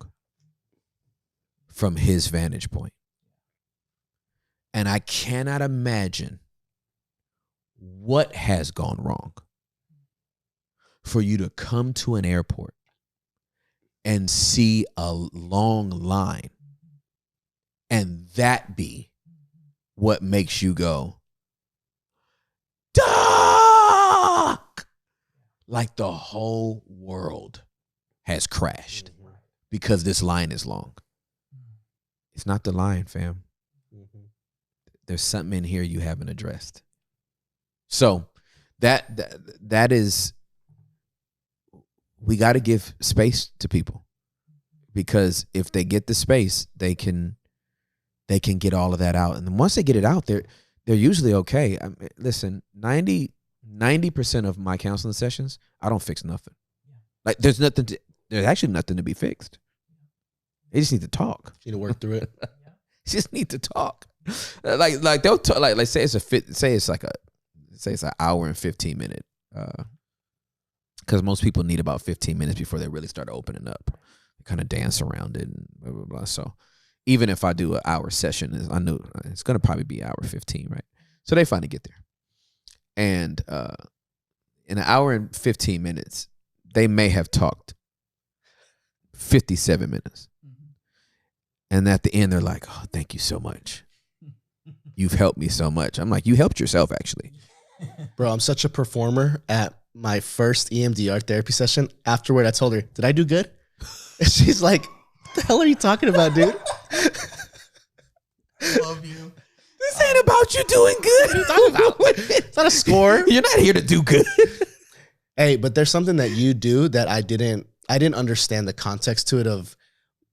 from his vantage point. And I cannot imagine what has gone wrong for you to come to an airport and see a long line and that be what makes you go, duck! Like the whole world has crashed because this line is long. It's not the line, fam. There's something in here you haven't addressed. So that is, we got to give space to people, because if they get the space, they can get all of that out. And then once they get it out, they're usually okay. I mean, listen, 90% of my counseling sessions, I don't fix nothing. Like there's actually nothing to be fixed. They just need to talk. You need to work through it. Just need to talk. Like they'll talk, like say it's an hour and 15 minute, because most people need about 15 minutes before they really start opening up. They kind of dance around it and blah blah blah. So even if I do an hour session, I know it's gonna probably be hour 15, right? So they finally get there, and in an hour and 15 minutes, they may have talked 57 minutes. And at the end, they're like, "Oh, thank you so much. You've helped me so much." I'm like, "You helped yourself, actually." Bro, I'm such a performer. At my first EMDR therapy session, afterward, I told her, "Did I do good?" And she's like, "What the hell are you talking about, dude?" I love you. This ain't about you doing good. What are you talking about? It's not a score. You're not here to do good. Hey, but there's something that you do that I didn't I didn't understand the context to it of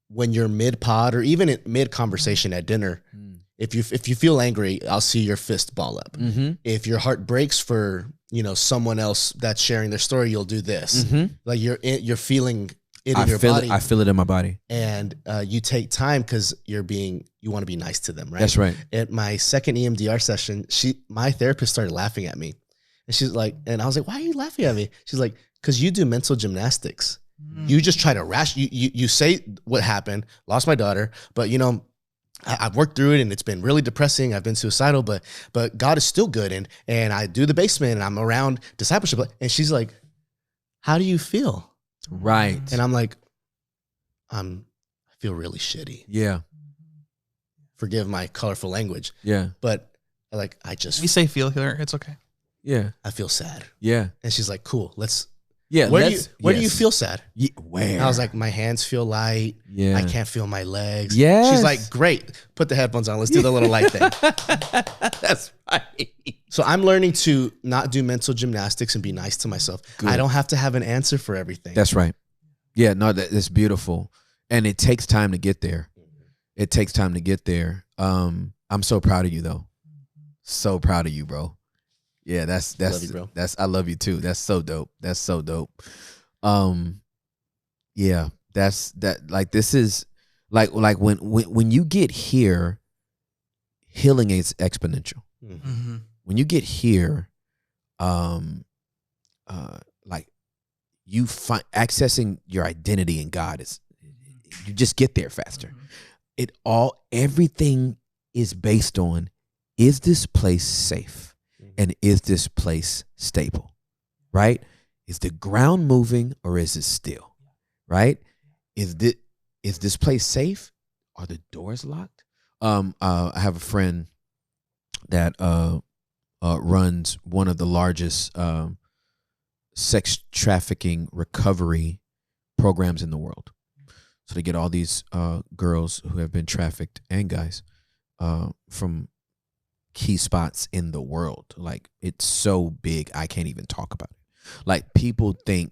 when you're mid pod or even in mid conversation at dinner. If you feel angry, I'll see your fist ball up. If your heart breaks for, someone else that's sharing their story, you'll do this. Like you're feeling it in your body. I feel it in my body. And you take time because you want to be nice to them, right? That's right. At my second EMDR session, my therapist started laughing at me. And she's like, and I was like, why are you laughing at me? She's like, because you do mental gymnastics. You just try to you say what happened, lost my daughter, but I've worked through it and it's been really depressing. I've been suicidal, but God is still good. And I do the basement and I'm around discipleship. And she's like, how do you feel? Right. And I'm like, I feel really shitty. Yeah. Forgive my colorful language. Yeah. But like, I just, We say feel here. It's okay. Yeah. I feel sad. Yeah. And she's like, cool, let's. Yeah. Where do you feel sad? Yeah, where? And I was like, my hands feel light. Yeah. I can't feel my legs. Yes. She's like, great. Put the headphones on. Let's do the little light thing. That's right. So I'm learning to not do mental gymnastics and be nice to myself. Good. I don't have to have an answer for everything. That's right. Yeah, no, that's beautiful. And it takes time to get there. It takes time to get there. I'm so proud of you though. So proud of you, bro. Yeah, that's love you, bro. I love you too. That's so dope. That's so dope. Yeah, this is like when you get here, healing is exponential. When you get here, like you find accessing your identity in God is, you just get there faster. Everything is based on, is this place safe? And is this place stable? Right? Is the ground moving or is it still? Right? Is this place safe? Are the doors locked? I have a friend that runs one of the largest sex trafficking recovery programs in the world. So they get all these girls who have been trafficked and guys from key spots in the world. Like, it's so big, I can't even talk about it. Like, people think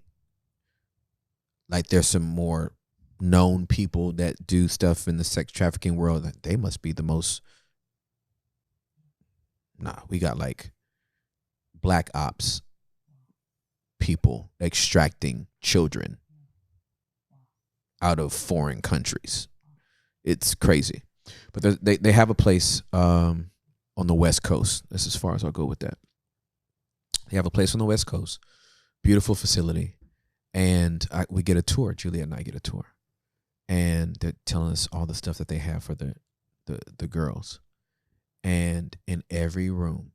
like there's some more known people that do stuff in the sex trafficking world, that they must be the most. Nah, we got like black ops people extracting children out of foreign countries. It's crazy. But they have a place on the West Coast. That's as far as I'll go with that. They have a place on the West Coast, beautiful facility, and we get a tour. Juliet and I get a tour, and they're telling us all the stuff that they have for the girls, and in every room,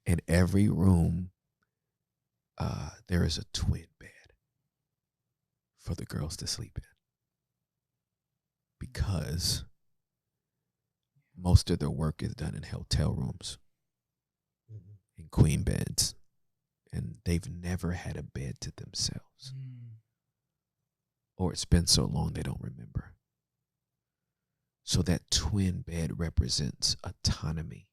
in every room, there is a twin bed for the girls to sleep in. Because most of their work is done in hotel rooms, in queen beds, and they've never had a bed to themselves. Or it's been so long they don't remember. So that twin bed represents autonomy.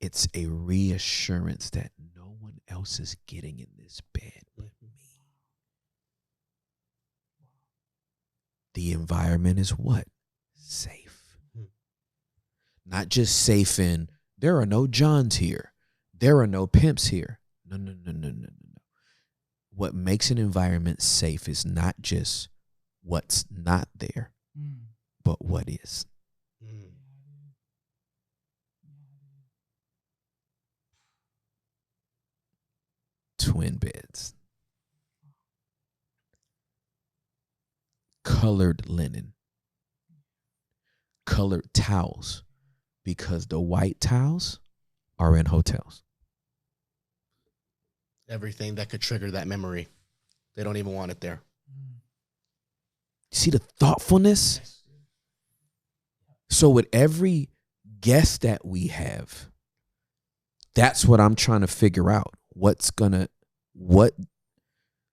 It's a reassurance that no one else is getting in this bed but me. The environment is what? Safe. Not just safe in, there are no Johns here. There are no pimps here. No. What makes an environment safe is not just what's not there, but what is. Twin beds. Colored linen, colored towels, because the white towels are in hotels. Everything that could trigger that memory, they don't even want it there. See the thoughtfulness? So with every guest that we have, that's what I'm trying to figure out.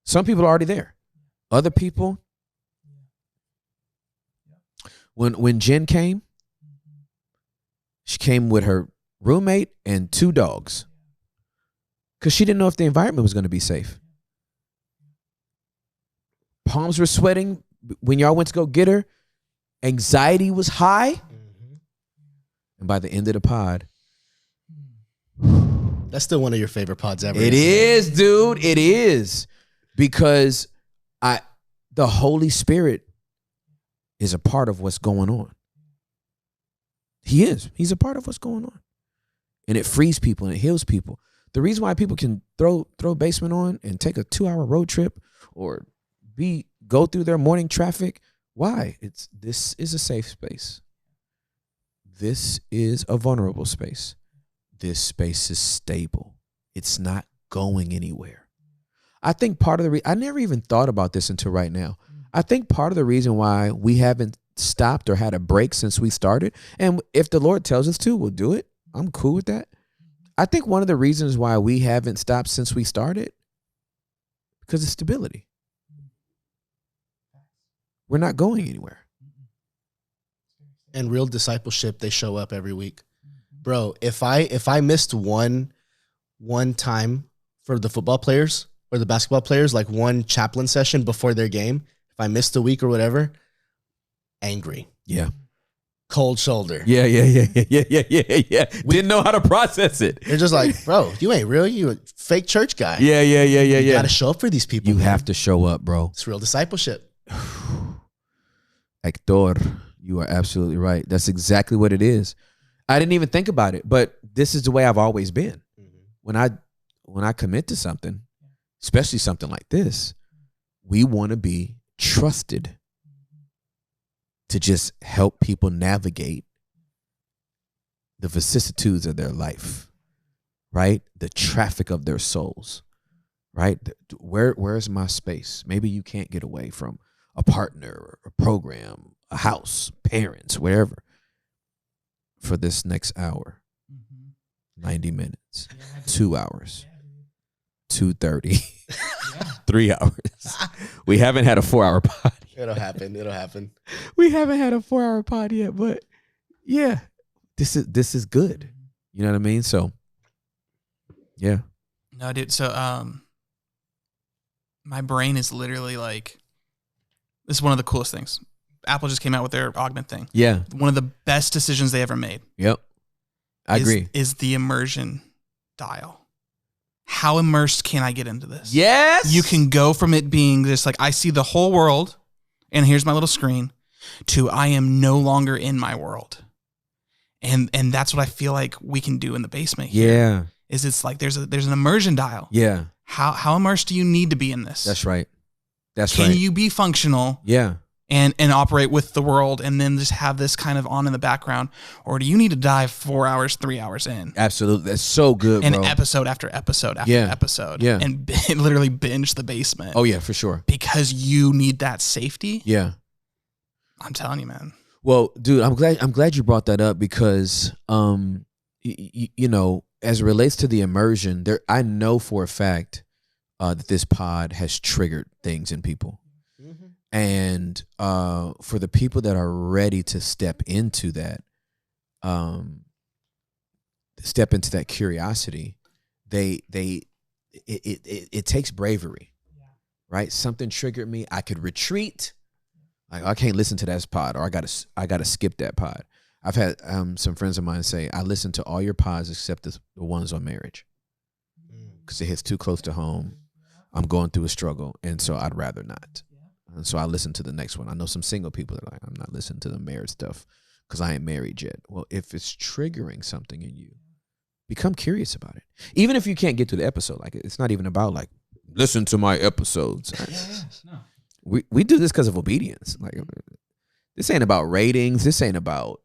Some people are already there. Other people, when Jen came, she came with her roommate, and 2 dogs. Because she didn't know if the environment was going to be safe. Palms were sweating when y'all went to go get her. Anxiety was high. And by the end of the pod, That's still one of your favorite pods ever. it is, dude. It is. Because the Holy Spirit is a part of what's going on. He is. He's a part of what's going on. And it frees people and it heals people. The reason why people can throw Basement on and take a 2-hour road trip or go through their morning traffic, why? This is a safe space. This is a vulnerable space. This space is stable. It's not going anywhere. I think part of the I never even thought about this until right now. I think part of the reason why we haven't stopped or had a break since we started, and if the Lord tells us to, we'll do it. I'm cool with that. I think one of the reasons why we haven't stopped since we started, because of stability. We're not going anywhere. And real discipleship, they show up every week. Bro, if I missed one time for the football players or the basketball players, like one chaplain session before their game, if I missed a week or whatever, angry. Yeah. Cold shoulder. Yeah. Didn't know how to process it. They're just like, bro, you ain't real. You a fake church guy. Yeah. You got to show up for these people. You man. have to show up, bro. It's real discipleship. Hector, you are absolutely right. That's exactly what it is. I didn't even think about it, but this is the way I've always been. When I commit to something, especially something like this, we want to be trusted to just help people navigate the vicissitudes of their life, right? The traffic of their souls, right? Where's my space? Maybe you can't get away from a partner or a program, a house, parents, wherever, for this next hour, 90 minutes, 2 hours, 2:30, 3 hours. We haven't had a 4-hour pod. It'll happen. We haven't had a 4-hour pod yet, but yeah, this is good. You know what I mean? So, yeah. No, dude. So, my brain is literally like, this is one of the coolest things. Apple just came out with their Augment thing. Yeah. One of the best decisions they ever made. Yep. I agree. Is the immersion dial. How immersed can I get into this? Yes. You can go from it being this, like, I see the whole world and here's my little screen, to I am no longer in my world. And that's what I feel like we can do in the basement here. Yeah. Is it's like there's an immersion dial. Yeah. How immersed do you need to be in this? That's right. Can you be functional? Yeah. And operate with the world and then just have this kind of on in the background? Or do you need to dive 4 hours, 3 hours in? Absolutely. That's so good, and bro. episode after episode after episode. Yeah. And literally binge the basement. Oh, yeah, for sure. Because you need that safety. Yeah. I'm telling you, man. Well, dude, I'm glad you brought that up because, you know, as it relates to the immersion, I know for a fact that this pod has triggered things in people. And for the people that are ready to step into that curiosity, it takes bravery, right? Something triggered me. I could retreat. Like, I can't listen to that pod, or I gotta skip that pod. I've had some friends of mine say, I listen to all your pods except the ones on marriage because it hits too close to home. I'm going through a struggle, and so I'd rather not. And so I listen to the next one. I know some single people that are like, I'm not listening to the marriage stuff because I ain't married yet. Well, if it's triggering something in you, become curious about it. Even if you can't get to the episode, like, it's not even about like, listen to my episodes. No. We do this because of obedience. Like, this ain't about ratings. This ain't about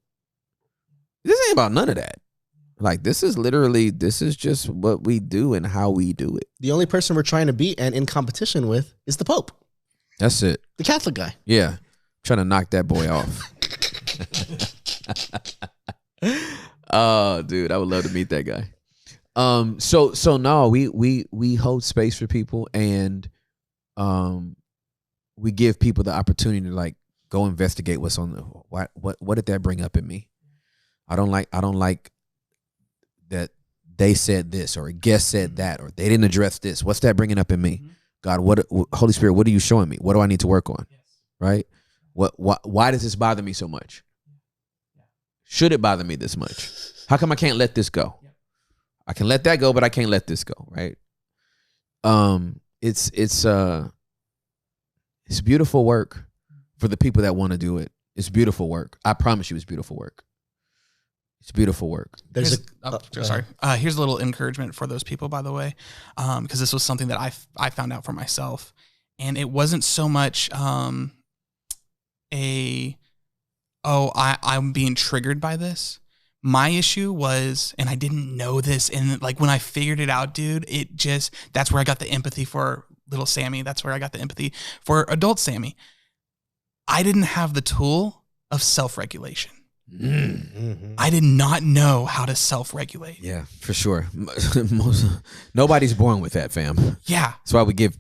none of that. Like, this is just what we do and how we do it. The only person we're trying to beat and in competition with is the Pope. That's it. The Catholic guy. Yeah. Trying to knock that boy off. Oh, dude, I would love to meet that guy. So no, we hold space for people, and we give people the opportunity to like go investigate what's on the what did that bring up in me. I don't like that they said this, or a guest said that, or they didn't address this. What's that bringing up in me? God, what Holy Spirit, what are you showing me? What do I need to work on? Right? Why does this bother me so much? Should it bother me this much? How come I can't let this go? I can let that go, but I can't let this go, right? It's beautiful work for the people that want to do it. It's beautiful work. I promise you, it's beautiful work. It's beautiful work. There's here's a little encouragement for those people, by the way, because this was something that I found out for myself, and it wasn't so much I'm being triggered by this. My issue was, and I didn't know this, and like when I figured it out, dude, that's where I got the empathy for little Sammy. That's where I got the empathy for adult Sammy. I didn't have the tool of self-regulation. Mm-hmm. I did not know how to self-regulate. Yeah, for sure. Nobody's born with that, fam. Yeah.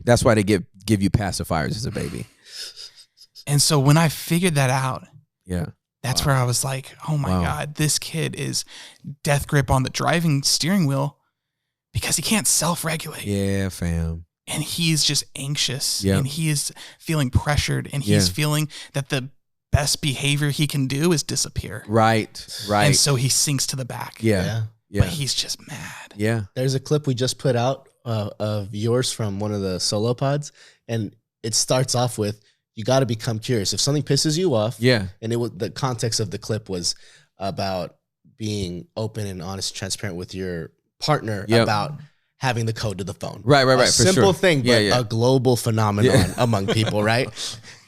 That's why they give you pacifiers as a baby. And so when I figured that out, yeah, that's where I was like, oh my God, this kid is death grip on the driving steering wheel because he can't self-regulate. Yeah, fam. And he's just anxious, Yep. and he is feeling pressured, and he's feeling that the best behavior he can do is disappear. Right. And so he sinks to the back. Yeah. But he's just mad. Yeah. There's a clip we just put out of yours from one of the solo pods, and it starts off with, you got to become curious. If something pisses you off, and the context of the clip was about being open and honest and transparent with your partner about having the code to the phone. Right. A simple thing, but a global phenomenon among people, right?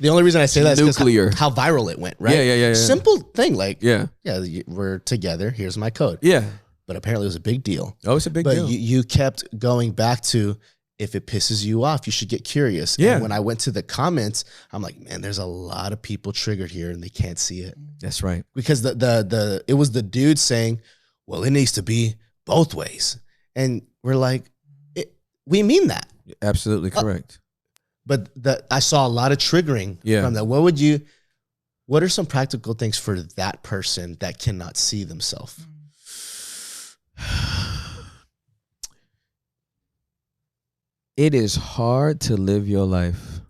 The only reason I say that is because how viral it went, right? Yeah. Simple thing, like, yeah, we're together, here's my code. Yeah. But apparently it was a big deal. Oh, it's a big deal. But you kept going back to, if it pisses you off, you should get curious. Yeah. And when I went to the comments, I'm like, man, there's a lot of people triggered here and they can't see it. That's right. Because it was the dude saying, well, it needs to be both ways. And we're like, we mean that. Absolutely correct. But I saw a lot of triggering from that. What are some practical things for that person that cannot see themselves? It is hard to live your life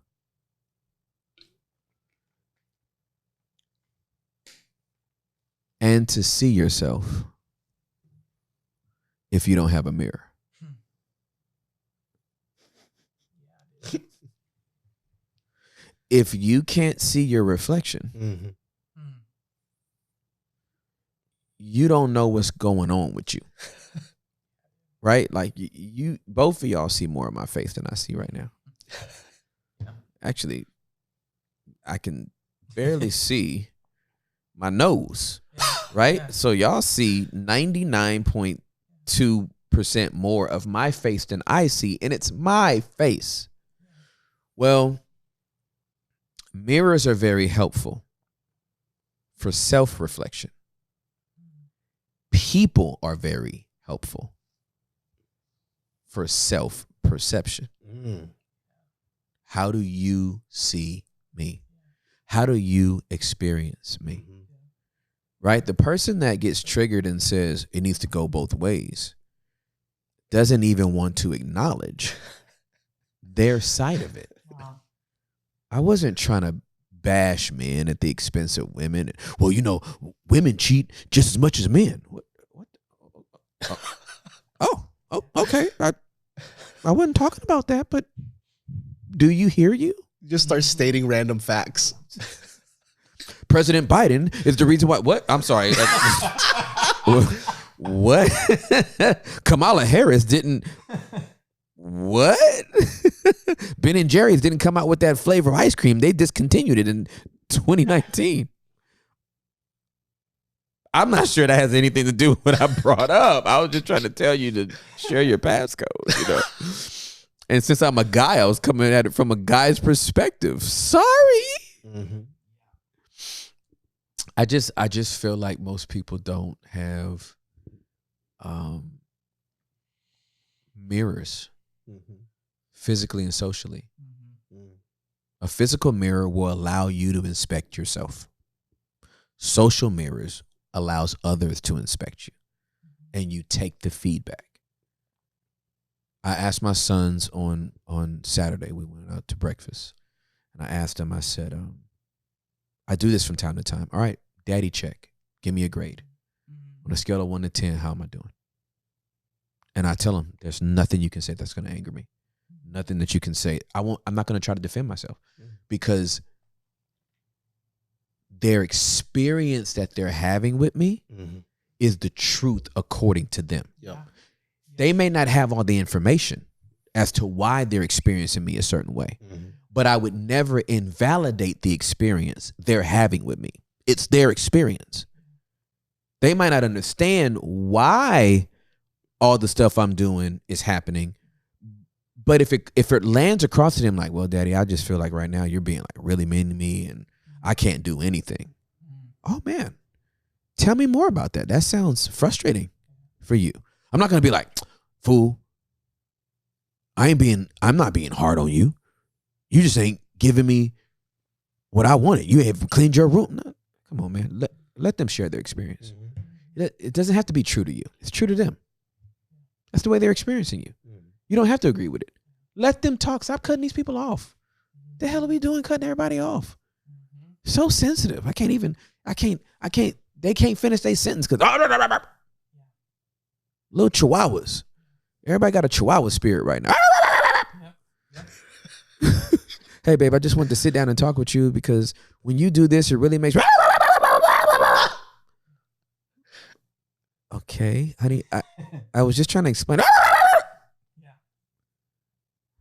and to see yourself if you don't have a mirror. If you can't see your reflection, you don't know what's going on with you. Right? Like you both of y'all see more of my face than I see right now. Actually, I can barely see my nose. Right? So y'all see 99.2% more of my face than I see, and it's my face. Well, mirrors are very helpful for self-reflection. People are very helpful for self-perception. How do you see me? How do you experience me? Right? The person that gets triggered and says it needs to go both ways doesn't even want to acknowledge their side of it. I wasn't trying to bash men at the expense of women. Well, women cheat just as much as men. What? Oh, okay. I wasn't talking about that, but do you hear you? Just start stating random facts. President Biden is the reason why. What? I'm sorry. What? Kamala Harris didn't. What? Ben and Jerry's didn't come out with that flavor of ice cream. They discontinued it in 2019. I'm not sure that has anything to do with what I brought up. I was just trying to tell you to share your passcode, And since I'm a guy, I was coming at it from a guy's perspective. Sorry. I just feel like most people don't have mirrors, physically and socially. A physical mirror will allow you to inspect yourself. Social mirrors allows others to inspect you. and you take the feedback. I asked my sons on Saturday, we went out to breakfast, and I asked them, I said, I do this from time to time. All right, daddy check. Give me a grade. On a scale of 1 to 10, how am I doing? And I tell them, there's nothing you can say that's going to anger me. Nothing that you can say. I'm not going to try to defend myself because their experience that they're having with me is the truth according to them. Yep. They may not have all the information as to why they're experiencing me a certain way, but I would never invalidate the experience they're having with me. It's their experience. They might not understand why all the stuff I'm doing is happening, but if it lands across to them like, well, Daddy, I just feel like right now you're being like really mean to me and I can't do anything. Oh man, tell me more about that. That sounds frustrating for you. I'm not going to be like, fool, I'm not being hard on you. You just ain't giving me what I wanted. You haven't cleaned your room. No, come on, man. Let them share their experience. It doesn't have to be true to you. It's true to them. That's the way they're experiencing you. You don't have to agree with it. Let them talk. Stop cutting these people off. The hell are we doing cutting everybody off? So sensitive. I can't, they can't finish their sentence because little chihuahuas. Everybody got a chihuahua spirit right now. Hey, babe, I just wanted to sit down and talk with you because when you do this, it really makes. Okay, honey, I was just trying to explain.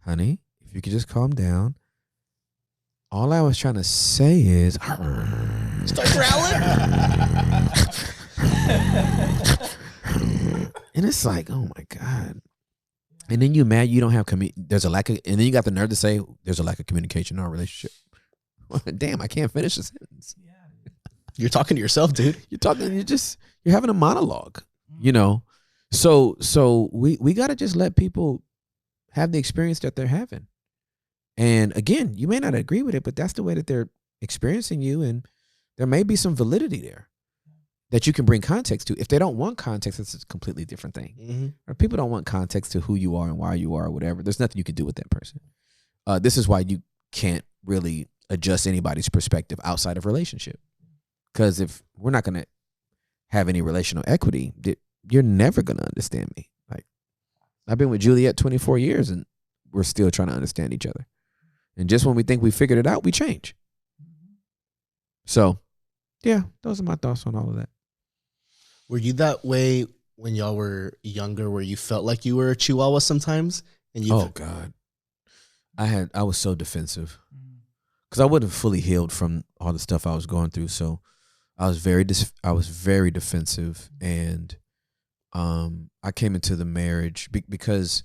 Honey, if you could just calm down. All I was trying to say is Start growling. And it's like, oh my God. And then you mad you don't have there's a lack of, and then you got the nerve to say there's a lack of communication in our relationship. Damn, I can't finish the sentence. You're talking to yourself, dude. You're having a monologue, you know? So we got to just let people have the experience that they're having. And again, you may not agree with it, but that's the way that they're experiencing you. And there may be some validity there that you can bring context to. If they don't want context, it's a completely different thing. Or people don't want context to who you are and why you are or whatever. There's nothing you can do with that person. This is why you can't really adjust anybody's perspective outside of relationship. Because if we're not going to have any relational equity, you're never going to understand me. Like, I've been with Juliet 24 years and we're still trying to understand each other. And just when we think we figured it out, we change. So, yeah, those are my thoughts on all of that. Were you that way when y'all were younger, where you felt like you were a chihuahua sometimes? And oh God, I was so defensive because I wasn't fully healed from all the stuff I was going through. So I was very defensive, and I came into the marriage because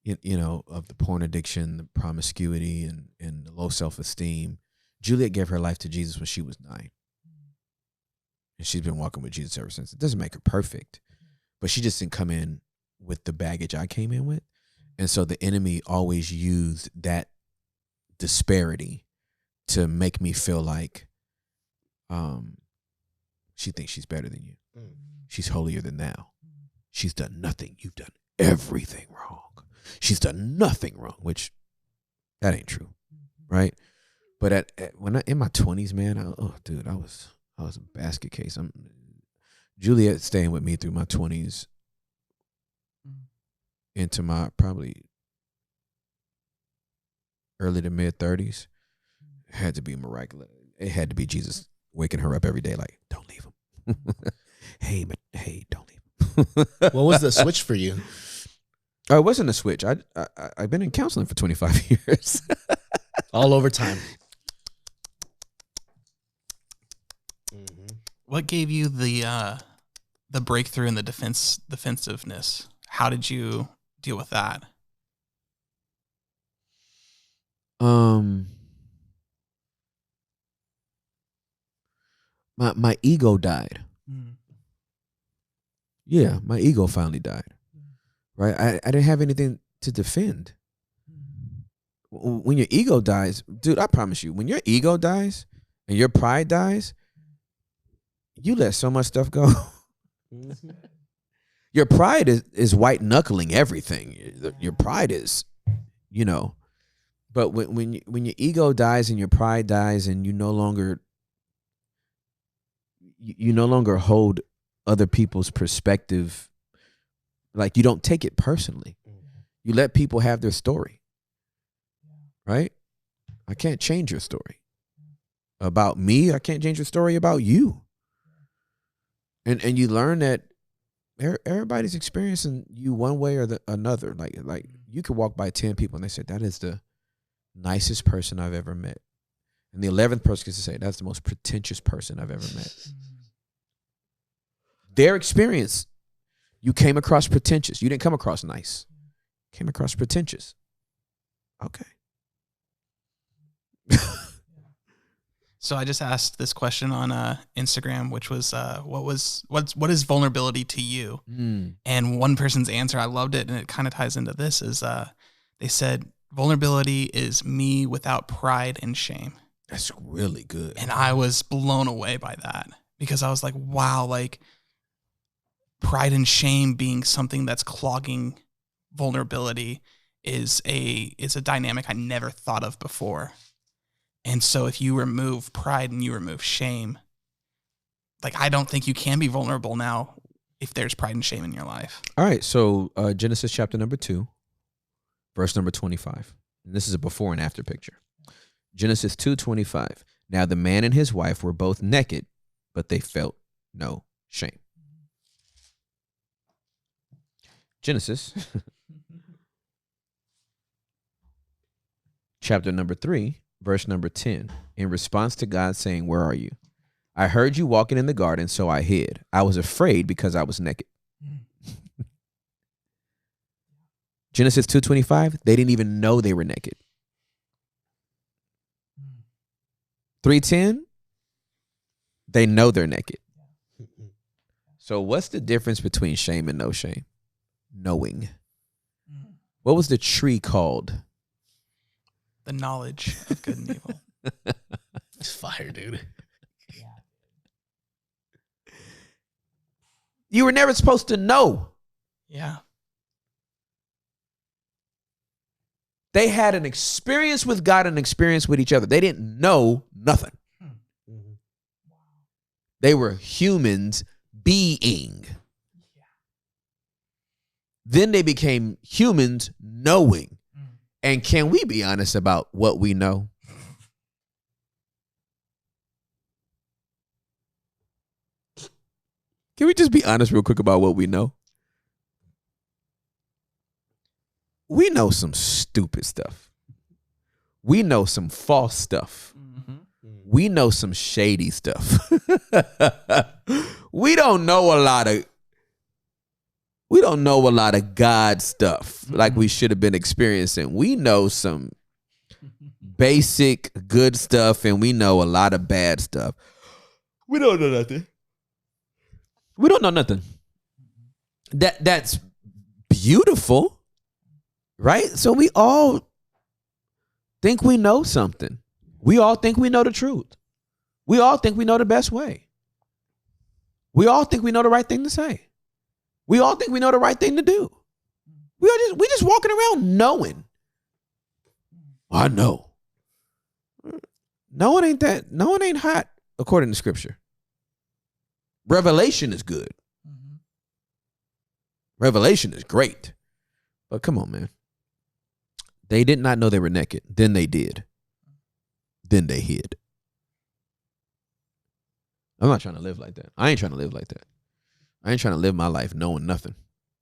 you know, of the porn addiction, the promiscuity, and the low self-esteem. Juliet gave her life to Jesus when she was 9. And she's been walking with Jesus ever since. It doesn't make her perfect, but she just didn't come in with the baggage I came in with. And so the enemy always used that disparity to make me feel like she thinks she's better than you. She's holier than thou. She's done nothing. You've done everything wrong. She's done nothing wrong, which that ain't true, right? But in my 20s, man, I was a basket case. Juliet staying with me through my 20s into my probably early to mid 30s. It had to be miraculous. It had to be Jesus waking her up every day, like, don't leave him. hey, don't leave him. What was the switch for you? Oh, it wasn't a switch. I've been in counseling for 25 years. All over time. What gave you the breakthrough in the defensiveness? How did you deal with that? My ego died. Yeah, my ego finally died. Right? I didn't have anything to defend. When your ego dies, dude, I promise you, when your ego dies and your pride dies, you let so much stuff go. Your pride is white knuckling everything. Your pride is, but when your ego dies and your pride dies and you no longer hold other people's perspective, like you don't take it personally. You let people have their story, right? I can't change your story about me. I can't change your story about you. And you learn that everybody's experiencing you one way or another. Like you could walk by 10 people and they say, that is the nicest person I've ever met. And the 11th person gets to say, that's the most pretentious person I've ever met. Their experience, you came across pretentious. You didn't come across nice. Came across pretentious. Okay. So I just asked this question on Instagram, which was, what is vulnerability to you? And one person's answer, I loved it, and it kind of ties into this, is they said, vulnerability is me without pride and shame. That's really good. And I was blown away by that because I was like, wow, like pride and shame being something that's clogging vulnerability is a dynamic I never thought of before. And so if you remove pride and you remove shame, like I don't think you can be vulnerable now if there's pride and shame in your life. All right, so Genesis chapter number 2, verse number 25. And this is a before and after picture. Genesis 2:25. Now the man and his wife were both naked, but they felt no shame. Genesis chapter number 3, verse number 10. In response to God saying, where are you? I heard you walking in the garden, so I hid. I was afraid because I was naked. Genesis 2:25, they didn't even know they were naked. 3:10, they know they're naked. So what's the difference between shame and no shame? Knowing. What was the tree called? The knowledge of good and evil. It's fire, dude. You were never supposed to know. Yeah. They had an experience with God and an experience with each other. They didn't know nothing. They were humans being. Then they became humans knowing. And can we be honest about what we know? Can we just be honest real quick about what we know? We know some stupid stuff. We know some false stuff. We know some shady stuff. We don't know a lot of God stuff like we should have been experiencing. We know some basic good stuff and we know a lot of bad stuff. We don't know nothing. We don't know nothing. That's beautiful, right? So we all think we know something. We all think we know the truth. We all think we know the best way. We all think we know the right thing to say. We all think we know the right thing to do. We just walking around knowing. I know. No one ain't hot according to scripture. Revelation is good. Revelation is great. But come on, man. They did not know they were naked. Then they did. Then they hid. I'm not trying to live like that. I ain't trying to live like that. I ain't trying to live my life knowing nothing.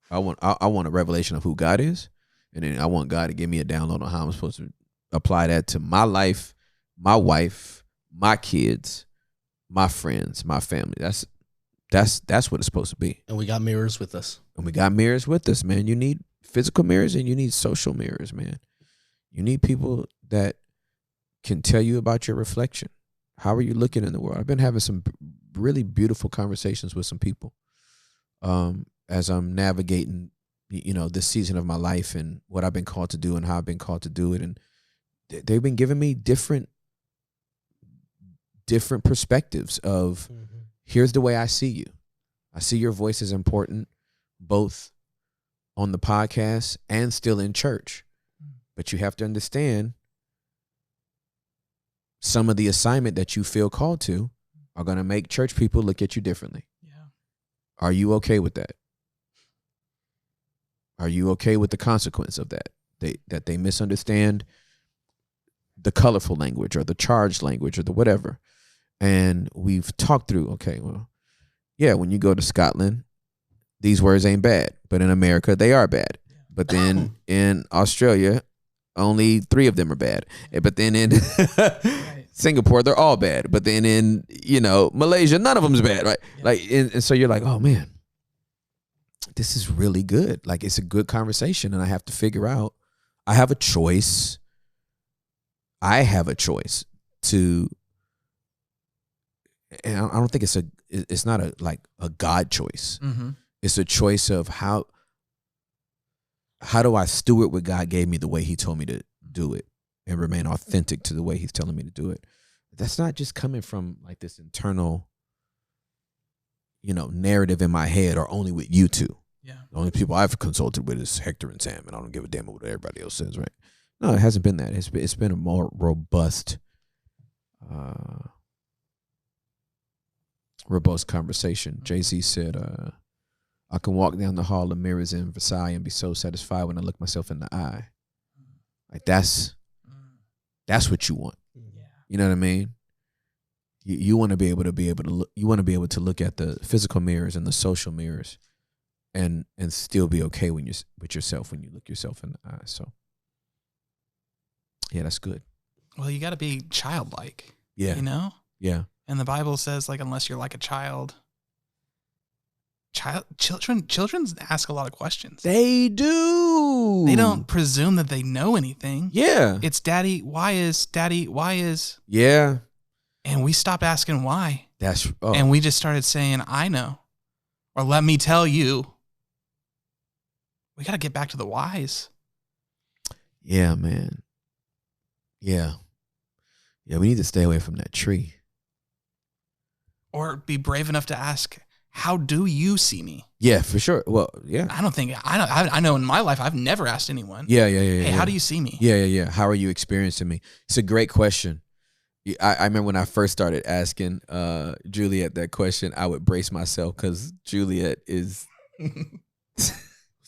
I want a revelation of who God is, and then I want God to give me a download on how I'm supposed to apply that to my life, my wife, my kids, my friends, my family. That's what it's supposed to be. And we got mirrors with us. And we got mirrors with us, man. You need physical mirrors and you need social mirrors, man. You need people that can tell you about your reflection. How are you looking in the world? I've been having some really beautiful conversations with some people as I'm navigating, this season of my life and what I've been called to do and how I've been called to do it. And they've been giving me different perspectives of here's the way I see you. I see your voice is important. both on the podcast and still in church. But you have to understand some of the assignment that you feel called to are going to make church people look at you differently. Yeah. Are you okay with that? Are you okay with the consequence of that? That they misunderstand the colorful language or the charged language or the whatever. And we've talked through, okay, well, yeah, when you go to Scotland, these words ain't bad, but in America, they are bad. But then in Australia, only 3 of them are bad. But then in Singapore, they're all bad. But then in, Malaysia, none of them's bad, right? Yeah. Like, and so you're like, oh man, this is really good. Like, it's a good conversation, and I have to figure out, I have a choice to, and I don't think it's not a God choice. Mm-hmm. It's a choice of how do I steward what God gave me the way he told me to do it and remain authentic to the way he's telling me to do it. That's not just coming from like this internal, narrative in my head or only with you two. Yeah. The only people I've consulted with is Hector and Sam, and I don't give a damn what everybody else says, right? No, it hasn't been that. It's been a more robust conversation. Jay-Z said, I can walk down the hall of mirrors in Versailles and be so satisfied when I look myself in the eye. Like that's what you want. Yeah. You know what I mean? You want to be able to look, you want to be able to look at the physical mirrors and the social mirrors and still be okay when with yourself when you look yourself in the eye. So yeah, that's good. Well, you got to be childlike. Yeah. Yeah. And the Bible says, like, unless you're like a child, children ask a lot of questions. They do. They don't presume that they know anything. Yeah. It's daddy, why is. Yeah. And we stopped asking why. Oh. And we just started saying, I know. Or let me tell you. We got to get back to the whys. Yeah, man. Yeah. Yeah, we need to stay away from that tree. Or be brave enough to ask, how do you see me? Yeah, for sure. Well, yeah. I know in my life, I've never asked anyone. Yeah. Hey, how do you see me? Yeah. How are you experiencing me? It's a great question. I remember when I first started asking Juliet that question, I would brace myself because Juliet is...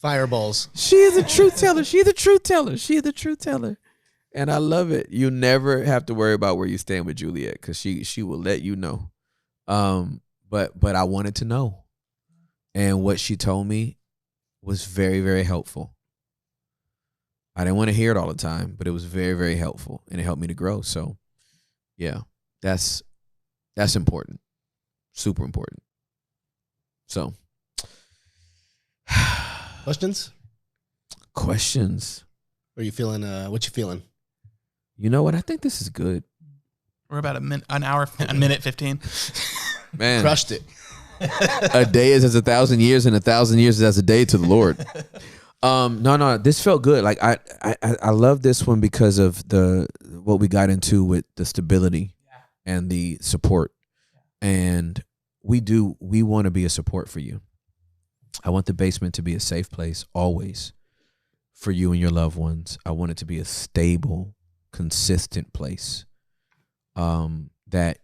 Fireballs. She is a truth teller. She's the truth teller. And I love it. You never have to worry about where you stand with Juliet because she will let you know. But I wanted to know. And what she told me was very, very helpful. I didn't want to hear it all the time, but it was very, very helpful. And it helped me to grow. So yeah, that's important. Super important. So Questions. Are you feeling what you feeling? You know what? I think this is good. We're about a minute 15. Man. Crushed it. A day is as 1,000 years, and 1,000 years is as a day to the Lord. No, this felt good. Like I love this one because of what we got into with the stability and the support. And we want to be a support for you. I want the basement to be a safe place always for you and your loved ones. I want it to be a stable, consistent place that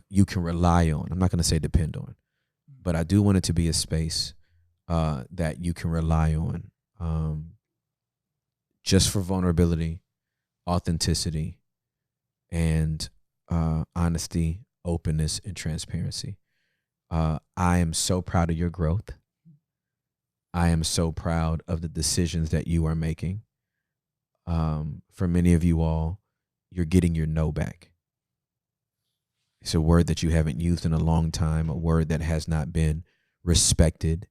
you can rely on. I'm not going to say depend on, but I do want it to be a space that you can rely on just for vulnerability, authenticity, and honesty, openness, and transparency. I am so proud of your growth. I am so proud of the decisions that you are making. For many of you all, you're getting your no back. It's a word that you haven't used in a long time, a word that has not been respected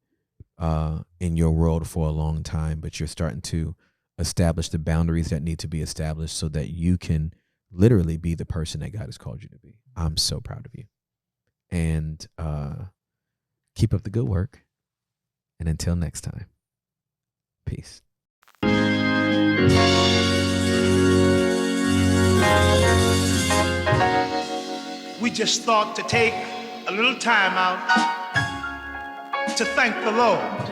in your world for a long time, but you're starting to establish the boundaries that need to be established so that you can literally be the person that God has called you to be. I'm so proud of you. And keep up the good work. And until next time, peace. We just thought to take a little time out to thank the Lord.